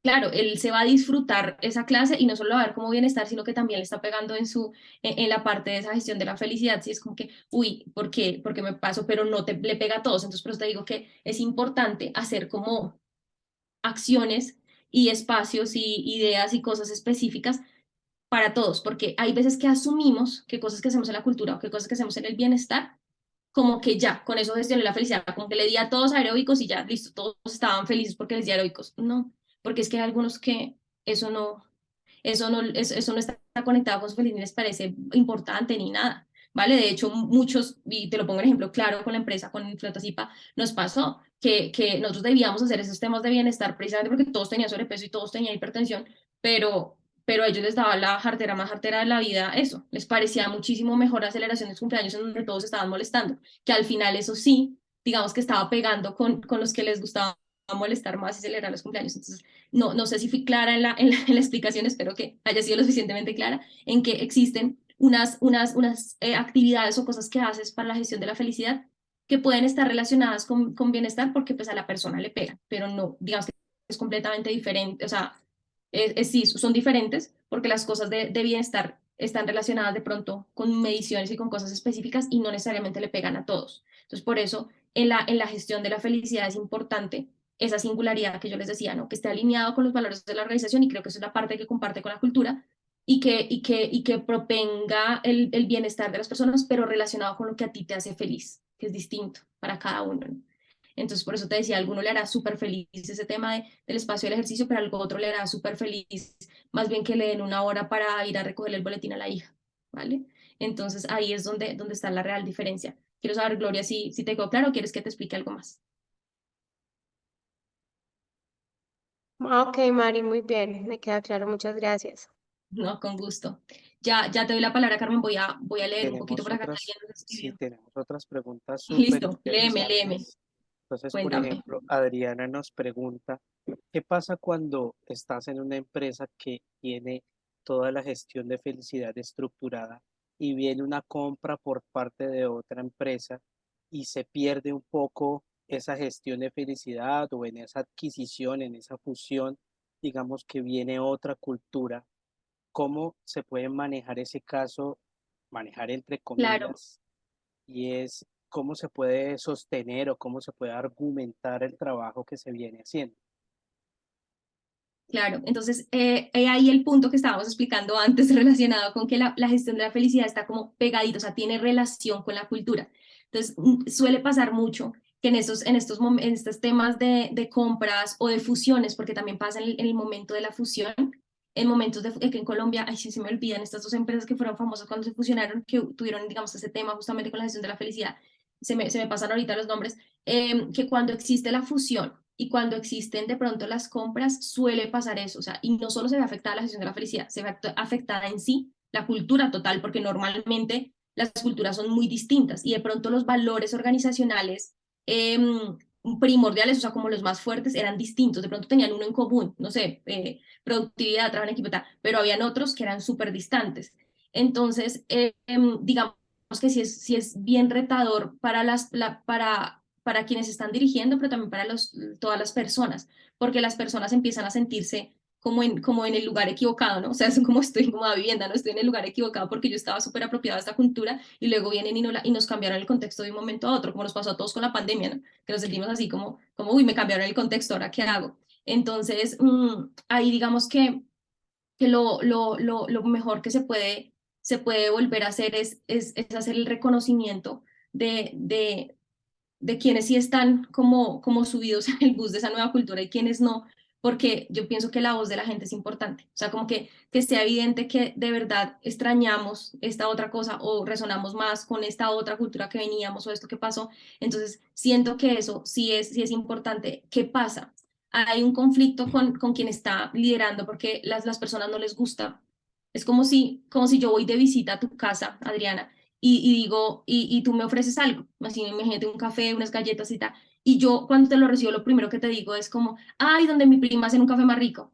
claro, él se va a disfrutar esa clase y no solo va a ver como bienestar, sino que también le está pegando en la parte de esa gestión de la felicidad. Si es como que, uy, ¿por qué? Porque me paso, pero no le pega a todos. Entonces, por eso te digo que es importante hacer como acciones y espacios y ideas y cosas específicas para todos, porque hay veces que asumimos que cosas que hacemos en la cultura o que cosas que hacemos en el bienestar, como que ya, con eso gestioné la felicidad, como que le di a todos aeróbicos y ya, listo, todos estaban felices porque les di aeróbicos. No, porque es que hay algunos que eso no, eso no está conectado con su felicidad, ni les parece importante ni nada. ¿Vale? De hecho, muchos, y te lo pongo en ejemplo claro con la empresa, con Flotasipa, nos pasó que nosotros debíamos hacer esos temas de bienestar precisamente porque todos tenían sobrepeso y todos tenían hipertensión, pero, pero a ellos les daba la jartera más jartera de la vida eso, les parecía muchísimo mejor aceleración de cumpleaños en donde todos estaban molestando, que al final eso sí, digamos que estaba pegando con los que les gustaba molestar más y celebrar los cumpleaños. Entonces, no sé si fui clara en la explicación, espero que haya sido lo suficientemente clara, en que existen unas actividades o cosas que haces para la gestión de la felicidad que pueden estar relacionadas con bienestar porque pues a la persona le pega, pero no, digamos que es completamente diferente, o sea, sí, son diferentes porque las cosas de bienestar están relacionadas de pronto con mediciones y con cosas específicas y no necesariamente le pegan a todos. Entonces, por eso en la gestión de la felicidad es importante esa singularidad que yo les decía, ¿no? Que esté alineado con los valores de la organización y creo que eso es la parte que comparte con la cultura y que propenga el bienestar de las personas, pero relacionado con lo que a ti te hace feliz, que es distinto para cada uno, ¿no? Entonces, por eso te decía, a alguno le hará súper feliz ese tema del espacio del ejercicio, pero a algo otro le hará súper feliz, más bien que le den una hora para ir a recoger el boletín a la hija, ¿vale? Entonces, ahí es donde está la real diferencia. Quiero saber, Gloria, si te quedó claro o quieres que te explique algo más. Ok, Mari, muy bien, me queda claro, muchas gracias. No, con gusto. Ya te doy la palabra, Carmen. Voy a leer un poquito Tenemos por acá que otras, alguien nos sí, escribió. tenemos otras preguntas súper Listo, léeme, interesantes. Entonces, por cuéntame. ejemplo, Adriana nos pregunta, ¿qué pasa cuando estás en una empresa que tiene toda la gestión de felicidad estructurada y viene una compra por parte de otra empresa y se pierde un poco esa gestión de felicidad o en esa adquisición, en esa fusión, digamos que viene otra cultura? ¿Cómo se puede manejar ese caso, manejar entre Claro, comillas, y es cómo se puede sostener o cómo se puede argumentar el trabajo que se viene haciendo? claro. Entonces, ahí el punto que estábamos explicando antes relacionado con que la gestión de la felicidad está como pegadito, o sea, tiene relación con la cultura. Entonces, suele pasar mucho que en estos temas de compras o de fusiones, porque también pasa en el momento de la fusión, en momentos de que en Colombia, ay, sí, se me olvidan estas dos empresas que fueron famosas cuando se fusionaron, que tuvieron, digamos, ese tema justamente con la gestión de la felicidad, se me pasan ahorita los nombres, que cuando existe la fusión y cuando existen de pronto las compras, suele pasar eso, o sea, y no solo se ve afectada la gestión de la felicidad, se ve afectada en sí la cultura total, porque normalmente las culturas son muy distintas y de pronto los valores organizacionales eh, primordiales, o sea, como los más fuertes, eran distintos, de pronto tenían uno en común, no sé, productividad, trabajo en equipo, tal, pero habían otros que eran súper distantes. Entonces, digamos que sí es bien retador para, para quienes están dirigiendo, pero también para todas las personas, porque las personas empiezan a sentirse como en el lugar equivocado, ¿no? O sea, es como estoy como a vivienda, ¿no? Estoy en el lugar equivocado porque yo estaba súper apropiada de esta cultura y luego vienen y nos cambiaron el contexto de un momento a otro, como nos pasó a todos con la pandemia, ¿no? Que nos sentimos así uy, me cambiaron el contexto, ¿ahora qué hago? Entonces, ahí digamos que lo mejor que se puede volver a hacer es hacer el reconocimiento de quienes sí están como subidos en el bus de esa nueva cultura y quienes no, porque yo pienso que la voz de la gente es importante, o sea, como que sea evidente que de verdad extrañamos esta otra cosa o resonamos más con esta otra cultura que veníamos o esto que pasó, entonces siento que eso sí es importante. ¿Qué pasa? Hay un conflicto con quien está liderando porque las personas no les gusta. Es como si yo voy de visita a tu casa, Adriana, y digo, y tú me ofreces algo, así imagínate un café, unas galletas y tal, y yo cuando te lo recibo lo primero que te digo es como, ay, donde mi prima hace un café más rico,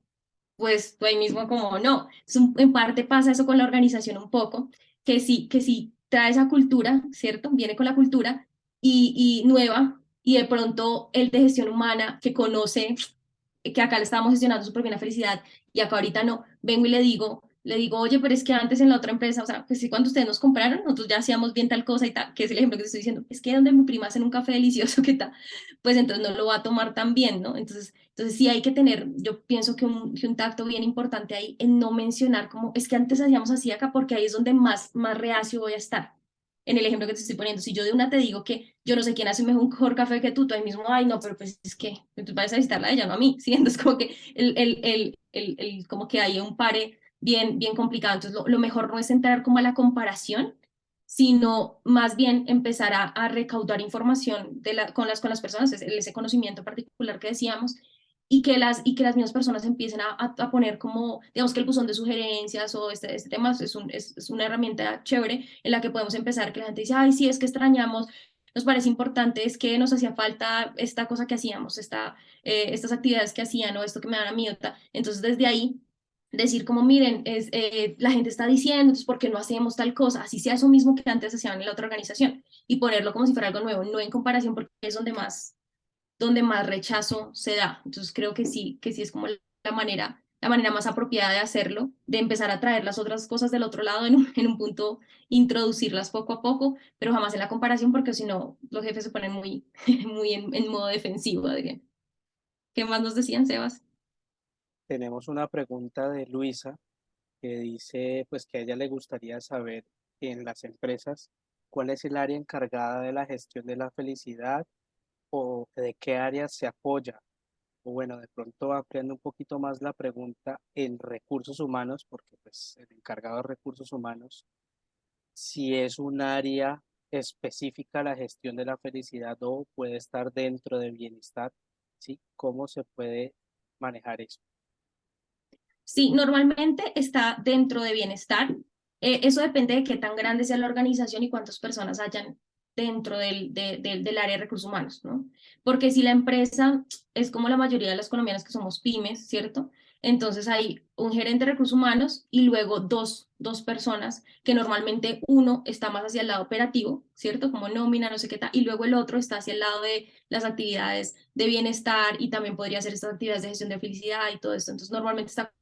pues tú ahí mismo como no. En parte pasa eso con la organización un poco, que sí trae esa cultura, ¿cierto? Viene con la cultura y nueva, y de pronto el de gestión humana que conoce que acá le estábamos gestionando súper bien la felicidad y acá ahorita no, vengo y le digo, oye, pero es que antes en la otra empresa, o sea, pues sí, cuando ustedes nos compraron, nosotros ya hacíamos bien tal cosa y tal, que es el ejemplo que te estoy diciendo, es que donde mi prima hacen un café delicioso, ¿qué tal? Pues entonces no lo va a tomar tan bien, ¿no? Entonces sí hay que tener, yo pienso que un tacto bien importante ahí en no mencionar como, es que antes hacíamos así acá porque ahí es donde más reacio voy a estar. En el ejemplo que te estoy poniendo, si yo de una te digo que yo no sé quién hace un mejor café que tú ahí mismo, ay, no, pero pues es que tú vas a visitarla a ella, no a mí, ¿sí? Entonces como que, como que hay un pare bien complicado. Entonces lo mejor no es entrar como a la comparación, sino más bien empezar a recaudar información con las personas, ese conocimiento particular que decíamos, y que las mismas personas empiecen a poner como, digamos que el buzón de sugerencias o este tema es una herramienta chévere en la que podemos empezar, que la gente dice, ay, sí, es que extrañamos, nos parece importante, es que nos hacía falta esta cosa que hacíamos, estas actividades que hacían o esto que me dan a mí. Entonces desde ahí decir como miren, la gente está diciendo, entonces ¿por qué no hacemos tal cosa? Así sea eso mismo que antes hacían en la otra organización y ponerlo como si fuera algo nuevo, no en comparación porque es donde más rechazo se da. Entonces creo que sí es como la manera más apropiada de hacerlo, de empezar a traer las otras cosas del otro lado en un punto, introducirlas poco a poco, pero jamás en la comparación porque si no los jefes se ponen muy, muy en modo defensivo, Adrián. ¿Qué más nos decían, Sebas? Tenemos una pregunta de Luisa que dice pues que a ella le gustaría saber en las empresas cuál es el área encargada de la gestión de la felicidad o de qué área se apoya. O bueno, de pronto ampliando un poquito más la pregunta en recursos humanos, porque pues el encargado de recursos humanos, si es un área específica la gestión de la felicidad o puede estar dentro de bienestar, ¿sí? ¿Cómo se puede manejar eso? Sí, normalmente está dentro de bienestar. Eso depende de qué tan grande sea la organización y cuántas personas hayan dentro del área de recursos humanos, ¿no? Porque si la empresa es como la mayoría de las colombianas que somos pymes, ¿cierto? Entonces hay un gerente de recursos humanos y luego dos personas que normalmente uno está más hacia el lado operativo, ¿cierto? Como nómina, no sé qué tal, y luego el otro está hacia el lado de las actividades de bienestar y también podría hacer estas actividades de gestión de felicidad y todo esto. Entonces normalmente está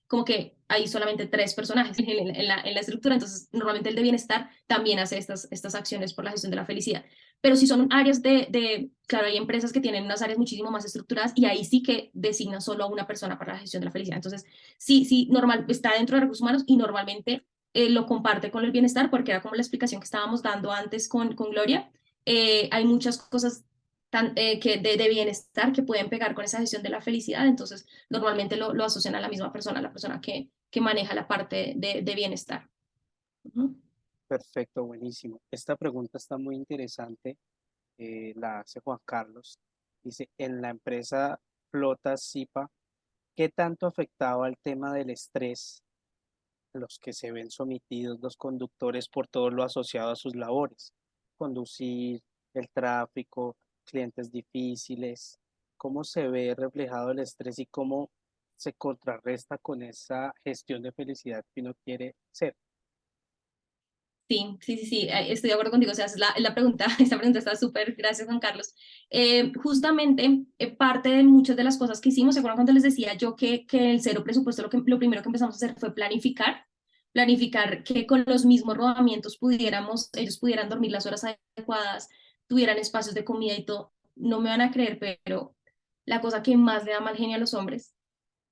como que hay solamente tres personajes en la estructura, entonces normalmente el de bienestar también hace estas acciones por la gestión de la felicidad. Pero si son áreas claro, hay empresas que tienen unas áreas muchísimo más estructuradas y ahí sí que designan solo a una persona para la gestión de la felicidad. Entonces, sí, normal, está dentro de recursos humanos y normalmente lo comparte con el bienestar porque era como la explicación que estábamos dando antes con Gloria. Hay muchas cosas de bienestar que pueden pegar con esa gestión de la felicidad, entonces normalmente lo asocian a la misma persona, la persona que maneja la parte de bienestar. Ujú. Perfecto, buenísimo. Esta pregunta está muy interesante, la hace Juan Carlos. Dice, en la empresa Flotas SIPA, ¿qué tanto afectaba el tema del estrés a los que se ven sometidos los conductores por todo lo asociado a sus labores? Conducir, el tráfico, clientes difíciles, ¿cómo se ve reflejado el estrés y cómo se contrarresta con esa gestión de felicidad que uno quiere ser? Sí, estoy de acuerdo contigo, o sea, es la pregunta, esta pregunta está súper, gracias Juan Carlos. Justamente, parte de muchas de las cosas que hicimos, ¿se acuerdan cuando les decía yo que el cero presupuesto lo primero que empezamos a hacer fue planificar que con los mismos rodamientos ellos pudieran dormir las horas adecuadas, tuvieran espacios de comida y todo? No me van a creer, pero la cosa que más le da mal genio a los hombres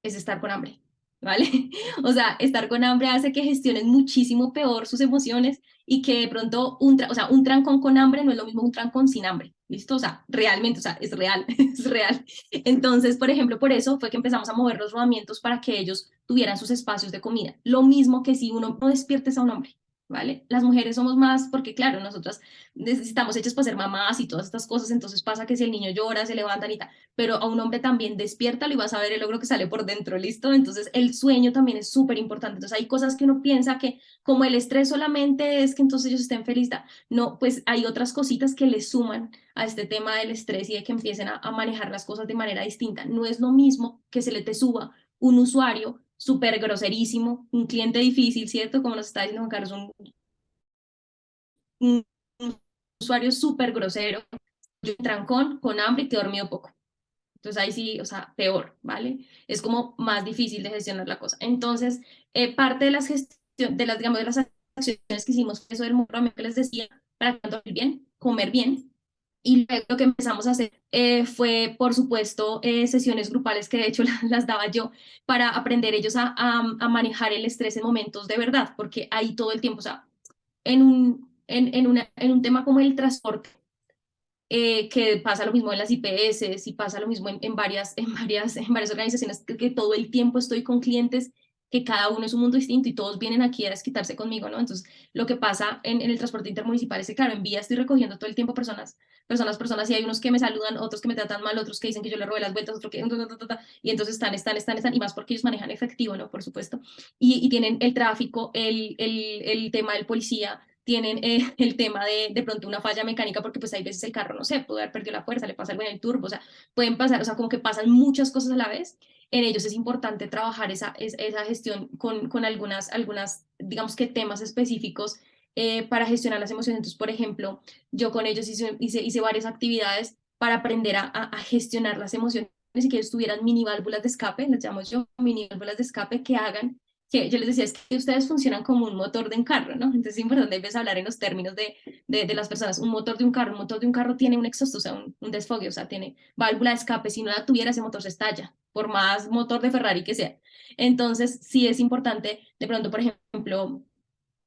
es estar con hambre, ¿vale? O sea, estar con hambre hace que gestionen muchísimo peor sus emociones y que de pronto o sea, un trancón con hambre no es lo mismo que un trancón sin hambre, ¿listo? O sea, realmente, o sea, es real, es real. Entonces, por ejemplo, por eso fue que empezamos a mover los rodamientos para que ellos tuvieran sus espacios de comida. Lo mismo que si uno no despiertes a un hombre, ¿vale? Las mujeres somos más, porque claro, nosotras estamos hechas para ser mamás y todas estas cosas, entonces pasa que si el niño llora, se levantan y tal, pero a un hombre también despiértalo y vas a ver el logro que sale por dentro, ¿listo? Entonces el sueño también es súper importante. Entonces hay cosas que uno piensa que como el estrés solamente es que entonces ellos estén felices, no, pues hay otras cositas que le suman a este tema del estrés y de que empiecen a manejar las cosas de manera distinta. No es lo mismo que se le te suba un usuario súper groserísimo, un cliente difícil, ¿cierto? Como nos está diciendo Juan Carlos, un usuario súper grosero, un trancón, con hambre y te dormido poco. Entonces ahí sí, o sea, peor, ¿vale? Es como más difícil de gestionar la cosa. Entonces, parte de las digamos, de las acciones que hicimos, eso del programa que les decía, para dormir bien, comer bien. Y luego lo que empezamos a hacer fue, por supuesto, sesiones grupales que de hecho las daba yo para aprender ellos a manejar el estrés en momentos de verdad, porque ahí todo el tiempo, o sea, en un tema como el transporte, que pasa lo mismo en las IPS y pasa lo mismo en varias organizaciones, que todo el tiempo estoy con clientes que cada uno es un mundo distinto y todos vienen aquí a desquitarse conmigo, ¿no? Entonces, lo que pasa en el transporte intermunicipal es que, claro, en vía estoy recogiendo todo el tiempo personas, y hay unos que me saludan, otros que me tratan mal, otros que dicen que yo le robé las vueltas, otros que... Y entonces están, y más porque ellos manejan efectivo, ¿no? Por supuesto. Y tienen el tráfico, el tema del policía, tienen el tema de pronto una falla mecánica, porque pues hay veces el carro, no sé, puede haber perdido la fuerza, le pasa algo en el turbo, o sea, pueden pasar, o sea, como que pasan muchas cosas a la vez. En ellos es importante trabajar esa gestión con algunas, digamos que temas específicos para gestionar las emociones. Entonces, por ejemplo, yo con ellos hice varias actividades para aprender a gestionar las emociones y que ellos tuvieran mini válvulas de escape, les llamo yo, mini válvulas de escape que hagan que yo les decía, es que ustedes funcionan como un motor de un carro, ¿no? Entonces es importante empezar a hablar en los términos de las personas. Un motor de un carro tiene un exhausto, o sea, un desfogue, o sea, tiene válvula de escape. Si no la tuviera, ese motor se estalla, por más motor de Ferrari que sea. Entonces, sí es importante, de pronto, por ejemplo,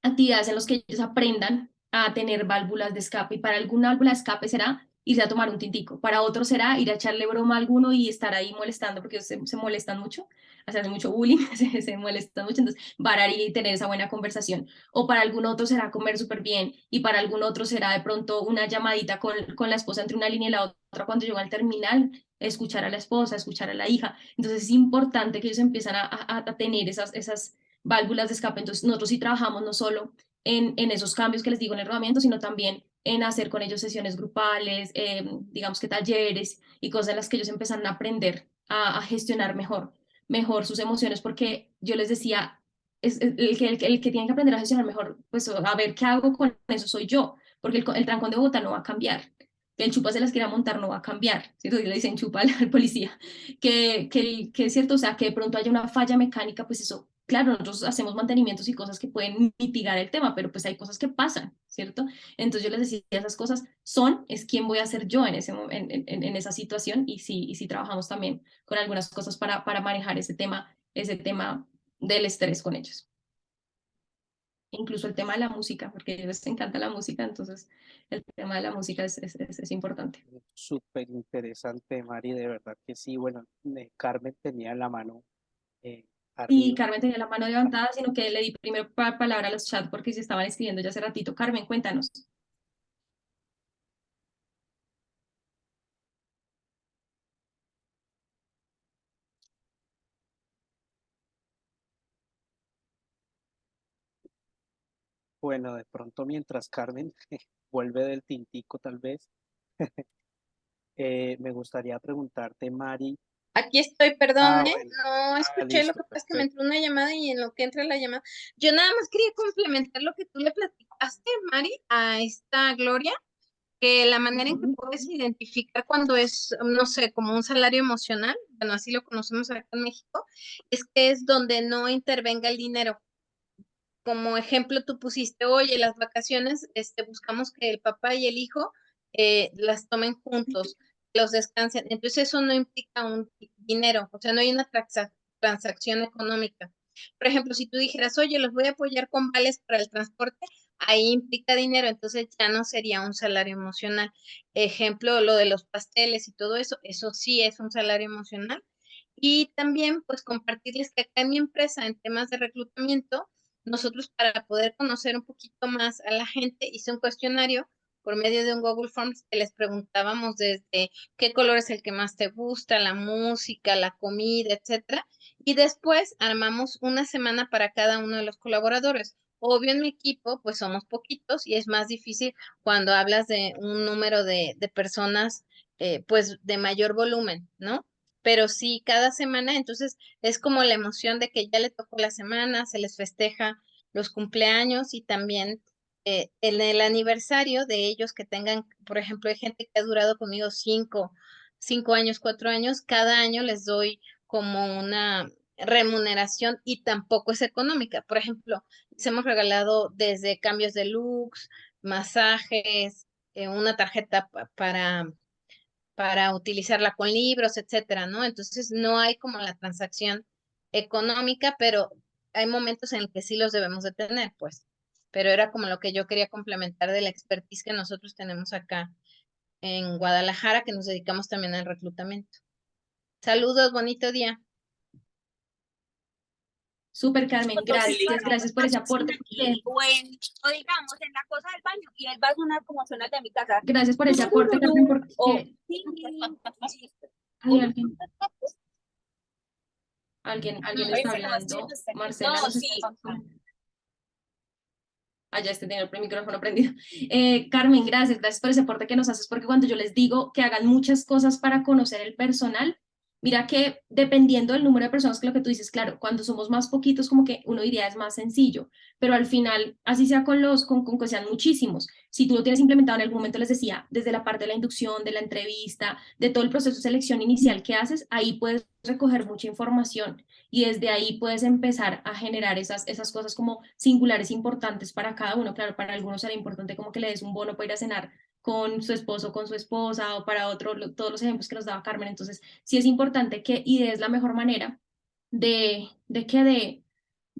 actividades en las que ellos aprendan a tener válvulas de escape. Y para alguna válvula de escape será irse a tomar un tintico, para otro será ir a echarle broma a alguno y estar ahí molestando, porque se molestan mucho, hacen mucho bullying, se molestan mucho, entonces parar y tener esa buena conversación. O para algún otro será comer súper bien, y para algún otro será de pronto una llamadita con la esposa entre una línea y la otra cuando llega al terminal, escuchar a la esposa, escuchar a la hija. Entonces es importante que ellos empiezan a tener esas válvulas de escape. Entonces, nosotros sí trabajamos no solo en esos cambios que les digo en el rodamiento, sino también en hacer con ellos sesiones grupales, digamos que talleres y cosas en las que ellos empiezan a aprender a gestionar mejor sus emociones, porque yo les decía, el que tiene que aprender a gestionar mejor, pues a ver qué hago con eso soy yo, porque el trancón de Bogotá no va a cambiar, que el chupa se las quiera montar no va a cambiar, ¿cierto? Y le dicen chupa al policía, que es cierto, o sea, que de pronto haya una falla mecánica, pues eso, claro, nosotros hacemos mantenimientos y cosas que pueden mitigar el tema, pero pues hay cosas que pasan, ¿cierto? Entonces yo les decía, esas cosas es quién voy a ser yo en esa situación, y sí trabajamos también con algunas cosas para manejar ese tema del estrés con ellos. Incluso el tema de la música, porque a ellos les encanta la música, entonces el tema de la música es importante. Súper interesante, Mari, de verdad que sí. Bueno, Carmen tenía la mano eh, Y arriba. Carmen tenía la mano levantada, sino que le di primero palabra a los chats porque se estaban escribiendo ya hace ratito. Carmen, cuéntanos. Bueno, de pronto mientras Carmen vuelve del tintico tal vez, me gustaría preguntarte, Mari. Aquí estoy, perdón, Bueno, no escuché, lo listo, que pasa es que me perfecto. entró una llamada y en lo que entra la llamada, yo nada más quería complementar lo que tú le platicas comentaste, Mari, a esta Gloria, que la manera en que puedes identificar cuando es, no sé, como un salario emocional, bueno, así lo conocemos acá en México, es que es donde no intervenga el dinero. Como ejemplo, tú pusiste, oye, las vacaciones, buscamos que el papá y el hijo las tomen juntos, los descansen. Entonces eso no implica un dinero, o sea, no hay una transacción económica. Por ejemplo, si tú dijeras, oye, los voy a apoyar con vales para el transporte, ahí implica dinero, entonces ya no sería un salario emocional. Ejemplo, lo de los pasteles y todo eso, eso sí es un salario emocional. Y también, pues, compartirles que acá en mi empresa, en temas de reclutamiento, nosotros para poder conocer un poquito más a la gente, hice un cuestionario por medio de un Google Forms que les preguntábamos desde qué color es el que más te gusta, la música, la comida, etcétera. Y después armamos una semana para cada uno de los colaboradores. Obvio, en mi equipo, pues somos poquitos y es más difícil cuando hablas de un número de personas, pues de mayor volumen, ¿no? Pero sí, cada semana, entonces es como la emoción de que ya le tocó la semana, se les festeja los cumpleaños y también en el aniversario de ellos que tengan, por ejemplo, hay gente que ha durado conmigo 5 años, 4 años, cada año les doy como una remuneración y tampoco es económica. Por ejemplo, les hemos regalado desde cambios de looks, masajes, una tarjeta para utilizarla con libros, etcétera, ¿no? Entonces no hay como la transacción económica, pero hay momentos en el que sí los debemos de tener, pues. Pero era como lo que yo quería complementar de la expertise que nosotros tenemos acá en Guadalajara, que nos dedicamos también al reclutamiento. Saludos, bonito día. Súper, Carmen, gracias por ese aporte. O digamos, en la cosa del baño, y él va a sonar como suena el de mi casa. Gracias por ese aporte, Carmen, porque alguien está hablando. Marcela, No, sí. Allá tener el micrófono prendido. Carmen, gracias por ese aporte que nos haces, porque cuando yo les digo que hagan muchas cosas para conocer el personal, mira que dependiendo del número de personas, que lo que tú dices, claro, cuando somos más poquitos, como que uno diría es más sencillo, pero al final, así sea con que sean muchísimos, si tú lo tienes implementado en algún momento, les decía, desde la parte de la inducción, de la entrevista, de todo el proceso de selección inicial que haces, ahí puedes recoger mucha información y desde ahí puedes empezar a generar esas cosas como singulares importantes para cada uno. Claro, para algunos será importante como que le des un bono para ir a cenar con su esposo, con su esposa, o para otro, todos los ejemplos que nos daba Carmen. Entonces, sí es importante que idees la mejor manera de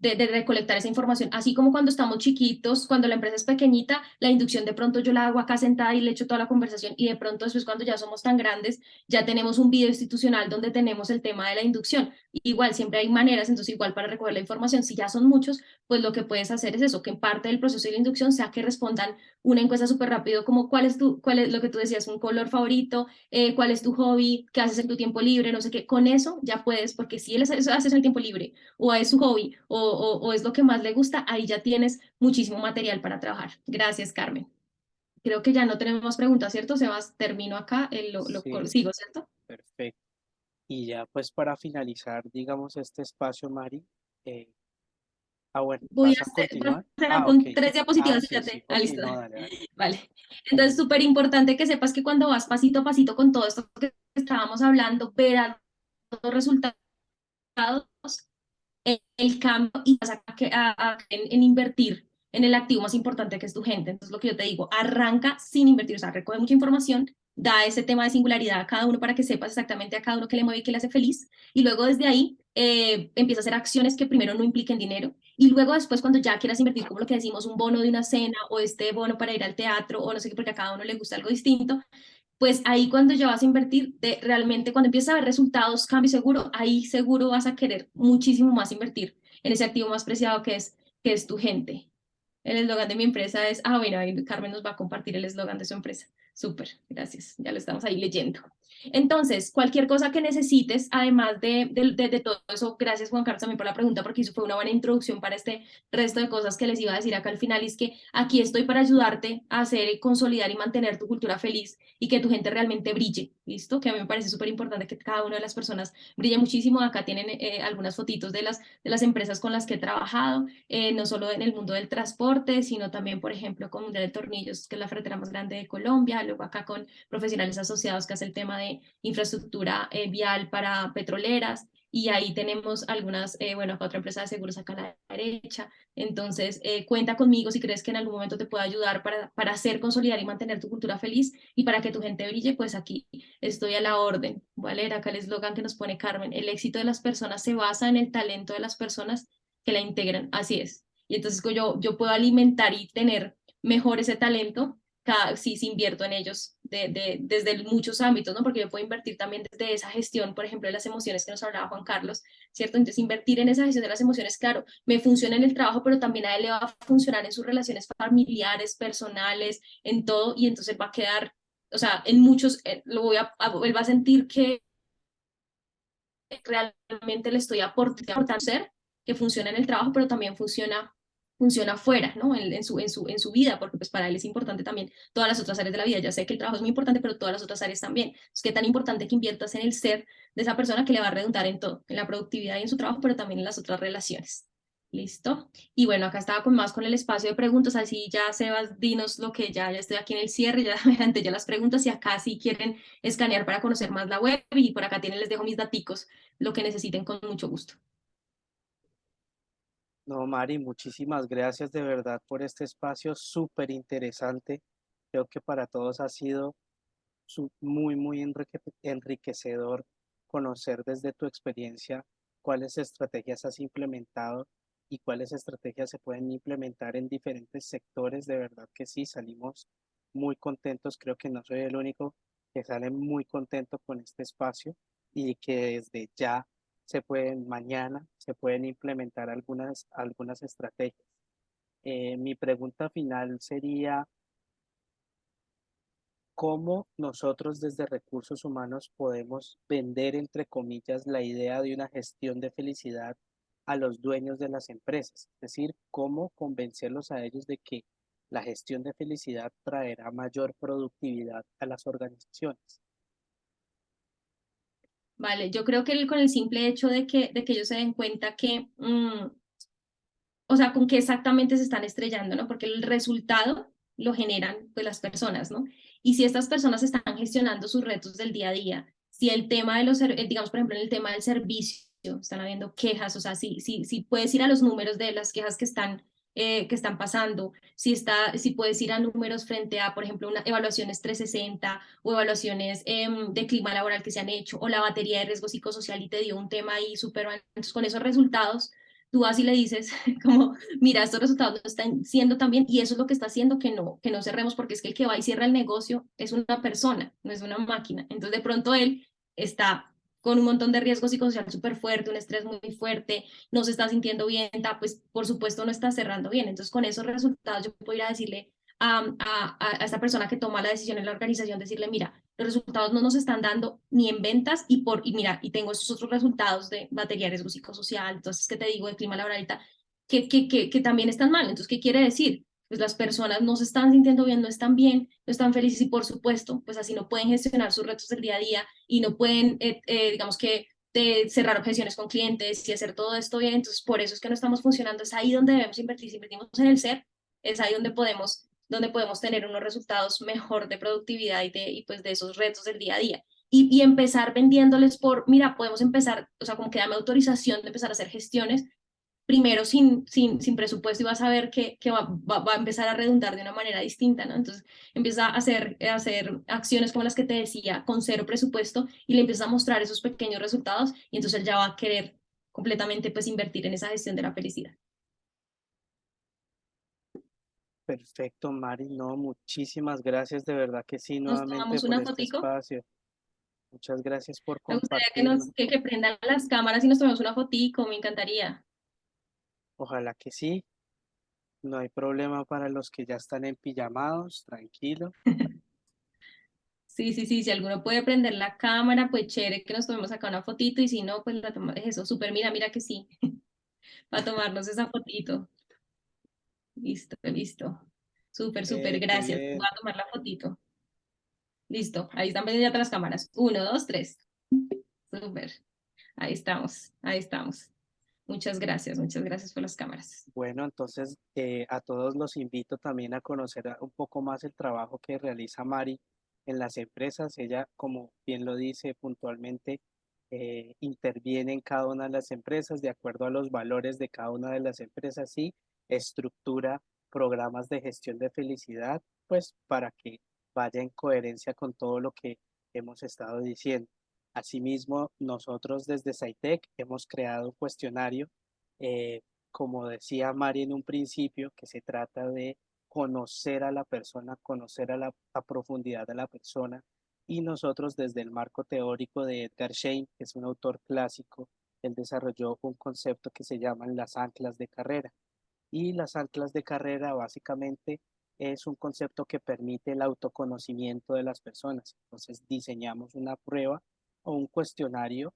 recolectar esa información, así como cuando estamos chiquitos, cuando la empresa es pequeñita, la inducción de pronto yo la hago acá sentada y le echo toda la conversación y de pronto después cuando ya somos tan grandes, ya tenemos un video institucional donde tenemos el tema de la inducción. Igual, siempre hay maneras, entonces igual para recoger la información, si ya son muchos, pues lo que puedes hacer es eso, que en parte del proceso de la inducción sea que respondan una encuesta súper rápido, como cuál es lo que tú decías, un color favorito, cuál es tu hobby, qué haces en tu tiempo libre, no sé qué, con eso ya puedes, porque si él haces en el tiempo libre, o es su hobby, o es lo que más le gusta, ahí ya tienes muchísimo material para trabajar. Gracias, Carmen. Creo que ya no tenemos más preguntas, ¿cierto, Sebas? Termino acá, Sí, sigo, ¿cierto? perfecto. Y ya pues para finalizar, digamos, este espacio, Mari, bueno, Voy ¿vas a a hacer, continuar? con Ok. 3 diapositivas, Sí, sí, fíjate. ok, Listo. no, dale, dale. Vale. Entonces, súper importante que sepas que cuando vas pasito a pasito con todo esto que estábamos hablando, verás los resultados, el cambio y vas en invertir en el activo más importante que es tu gente. Entonces, lo que yo te digo, arranca sin invertir, o sea, recoge mucha información, da ese tema de singularidad a cada uno para que sepas exactamente a cada uno qué le mueve y qué le hace feliz, y luego desde ahí empieza a hacer acciones que primero no impliquen dinero, y luego después cuando ya quieras invertir, como lo que decimos, un bono de una cena o este bono para ir al teatro o no sé qué, porque a cada uno le gusta algo distinto, pues ahí cuando ya vas a invertir, realmente cuando empiezas a ver resultados, cambio seguro, ahí seguro vas a querer muchísimo más invertir en ese activo más preciado que es tu gente. El eslogan de mi empresa es, bueno, ahí Carmen nos va a compartir el eslogan de su empresa. Súper, gracias, ya lo estamos ahí leyendo. Entonces, cualquier cosa que necesites, además de todo eso, gracias Juan Carlos también por la pregunta, porque eso fue una buena introducción para este resto de cosas que les iba a decir acá al final, y es que aquí estoy para ayudarte a hacer, consolidar y mantener tu cultura feliz y que tu gente realmente brille, ¿listo? Que a mí me parece súper importante que cada una de las personas brille muchísimo. Acá tienen algunas fotitos de las empresas con las que he trabajado, no solo en el mundo del transporte, sino también, por ejemplo, con Mundial de Tornillos, que es la ferretera más grande de Colombia, luego acá con profesionales asociados que hace el tema de infraestructura vial para petroleras, y ahí tenemos algunas, bueno, acá otra empresa de seguros acá a la derecha. Entonces, cuenta conmigo si crees que en algún momento te puedo ayudar para hacer, consolidar y mantener tu cultura feliz y para que tu gente brille, pues aquí estoy a la orden. Voy a leer acá el eslogan que nos pone Carmen: el éxito de las personas se basa en el talento de las personas que la integran. Así es. Y entonces yo puedo alimentar y tener mejor ese talento si invierto en ellos desde muchos ámbitos, ¿no? Porque yo puedo invertir también desde esa gestión, por ejemplo, de las emociones que nos hablaba Juan Carlos, ¿cierto? Entonces, invertir en esa gestión de las emociones, claro, me funciona en el trabajo, pero también a él le va a funcionar en sus relaciones familiares, personales, en todo, y entonces él va a quedar, o sea, en muchos, él va a sentir que realmente le estoy aportando ser, que funciona en el trabajo, pero también funciona afuera, ¿no? En su vida, porque pues para él es importante también todas las otras áreas de la vida. Ya sé que el trabajo es muy importante, pero todas las otras áreas también. Es que tan importante que inviertas en el ser de esa persona que le va a redundar en todo, en la productividad y en su trabajo, pero también en las otras relaciones. ¿Listo? Y bueno, acá estaba con el espacio de preguntas, así ya Sebas, dinos lo que ya estoy aquí en el cierre, ya adelante ya las preguntas, y acá si quieren escanear para conocer más la web, y por acá les dejo mis daticos, lo que necesiten con mucho gusto. No, Mari, muchísimas gracias de verdad por este espacio súper interesante. Creo que para todos ha sido muy, muy enriquecedor conocer desde tu experiencia cuáles estrategias has implementado y cuáles estrategias se pueden implementar en diferentes sectores. De verdad que sí, salimos muy contentos. Creo que no soy el único que sale muy contento con este espacio y que desde ya mañana se pueden implementar algunas estrategias. Mi pregunta final sería, ¿cómo nosotros desde recursos humanos podemos vender, entre comillas, la idea de una gestión de felicidad a los dueños de las empresas? Es decir, ¿cómo convencerlos a ellos de que la gestión de felicidad traerá mayor productividad a las organizaciones? Vale, yo creo que con el simple hecho de que ellos se den cuenta que, o sea, con qué exactamente se están estrellando, ¿no? Porque el resultado lo generan pues las personas, ¿no? Y si estas personas están gestionando sus retos del día a día, si el tema de digamos, por ejemplo, en el tema del servicio, están habiendo quejas, o sea, si puedes ir a los números de las quejas que están pasando, si puedes ir a números frente a, por ejemplo, evaluaciones 360 o evaluaciones de clima laboral que se han hecho, o la batería de riesgo psicosocial y te dio un tema ahí súper, entonces con esos resultados tú vas y le dices como, mira, estos resultados no están siendo tan bien, y eso es lo que está haciendo que no cerremos, porque es que el que va y cierra el negocio es una persona, no es una máquina. Entonces de pronto él está con un montón de riesgos psicosocial súper fuerte, un estrés muy fuerte, no se está sintiendo bien, pues por supuesto no está cerrando bien. Entonces con esos resultados yo puedo ir a decirle a esta persona que toma la decisión en la organización, decirle, mira, los resultados no nos están dando ni en ventas, y mira, y tengo estos otros resultados de batería de riesgo psicosocial, entonces, ¿qué te digo? De clima laboral y tal, que también están mal. Entonces, ¿qué quiere decir? Pues las personas no se están sintiendo bien, no están bien, no están felices, y por supuesto, pues así no pueden gestionar sus retos del día a día y no pueden, digamos que, cerrar objeciones con clientes y hacer todo esto bien. Entonces, por eso es que no estamos funcionando. Es ahí donde debemos invertir. Si invertimos en el ser, es ahí donde podemos tener unos resultados mejor de productividad y pues de esos retos del día a día. Y empezar vendiéndoles mira, podemos empezar, o sea, como que dame autorización de empezar a hacer gestiones, primero sin presupuesto, y vas a ver que va a empezar a redundar de una manera distinta, ¿no? Entonces empieza a hacer acciones como las que te decía, con cero presupuesto, y le empiezas a mostrar esos pequeños resultados, y entonces él ya va a querer completamente pues invertir en esa gestión de la felicidad. Perfecto, Mari. No, muchísimas gracias, de verdad que sí, Nos nuevamente tomamos por una este fotico. espacio. Muchas gracias por Me gustaría que, compartirnos. que prendan las cámaras y nos tomemos una fotico, me encantaría. Ojalá que sí. No hay problema para los que ya están en pijamados, tranquilo. Sí, sí, sí, si alguno puede prender la cámara, pues chévere que nos tomemos acá una fotito y si no, pues la tomamos, eso, súper, mira, mira que sí, para tomarnos esa fotito. Listo, listo. Súper, súper, Qué gracias. Voy bien. a tomar la fotito. Listo, ahí están pendientes las cámaras. 1, 2, 3. Súper. Ahí estamos, ahí estamos. Muchas gracias por las cámaras. Bueno, entonces a todos los invito también a conocer un poco más el trabajo que realiza Mari en las empresas. Ella, como bien lo dice puntualmente, interviene en cada una de las empresas de acuerdo a los valores de cada una de las empresas y estructura programas de gestión de felicidad, pues para que vaya en coherencia con todo lo que hemos estado diciendo. Asimismo, nosotros desde SciTech hemos creado un cuestionario como decía Mari en un principio, que se trata de conocer a la persona, conocer a profundidad a la persona. Y nosotros desde el marco teórico de Edgar Schein, que es un autor clásico, él desarrolló un concepto que se llaman las anclas de carrera. Y las anclas de carrera básicamente es un concepto que permite el autoconocimiento de las personas. Entonces diseñamos una prueba o un cuestionario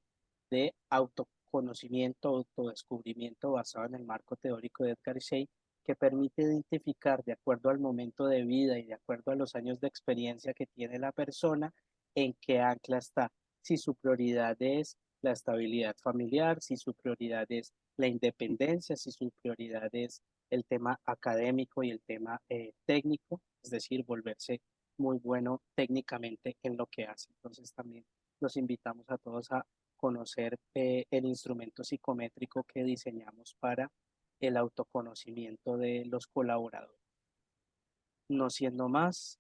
de autoconocimiento, autodescubrimiento basado en el marco teórico de Edgar Schein, que permite identificar de acuerdo al momento de vida y de acuerdo a los años de experiencia que tiene la persona, en qué ancla está. Si su prioridad es la estabilidad familiar, si su prioridad es la independencia, si su prioridad es el tema académico y el tema técnico, es decir, volverse muy bueno técnicamente en lo que hace. Entonces también los invitamos a todos a conocer el instrumento psicométrico que diseñamos para el autoconocimiento de los colaboradores. No siendo más,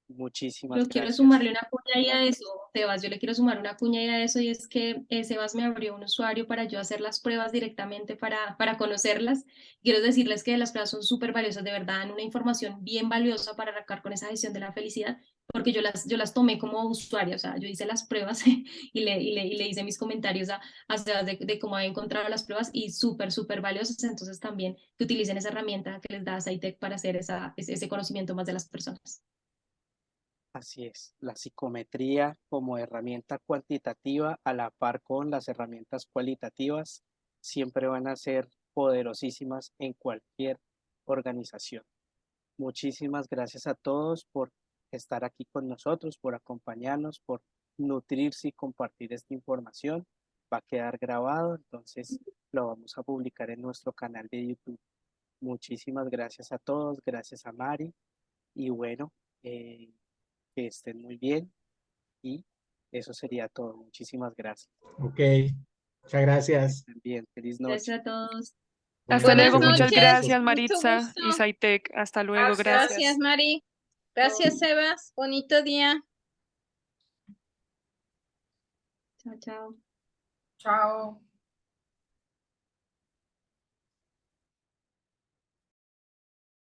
muchísimas Yo quiero gracias. sumarle una cuña ahí a eso, Sebas, yo le quiero sumar una cuña ahí a eso y es que Sebas me abrió un usuario para yo hacer las pruebas directamente para conocerlas. Quiero decirles que las pruebas son súper valiosas, de verdad, dan una información bien valiosa para arrancar con esa gestión de la felicidad, porque yo las tomé como usuaria, o sea, yo hice las pruebas y le hice mis comentarios a Sebas de cómo había encontrado las pruebas y súper, súper valiosas, entonces también que utilicen esa herramienta que les da SciTech para hacer ese conocimiento más de las personas. Así es, la psicometría como herramienta cuantitativa a la par con las herramientas cualitativas siempre van a ser poderosísimas en cualquier organización. Muchísimas gracias a todos por estar aquí con nosotros, por acompañarnos, por nutrirse y compartir esta información. Va a quedar grabado, entonces lo vamos a publicar en nuestro canal de YouTube. Muchísimas gracias a todos, gracias a Mari y bueno, que estén muy bien y eso sería todo. Muchísimas gracias. Ok, muchas gracias. Estén bien, feliz noche. Gracias a todos. Hasta Bueno, Buenas luego, feliz muchas noches, noche. gracias, mucho Maritza gusto. y Saitek. Hasta luego, Gracias, gracias. Mari. Gracias, Sebas. Bonito día. Chao, chao. Chao.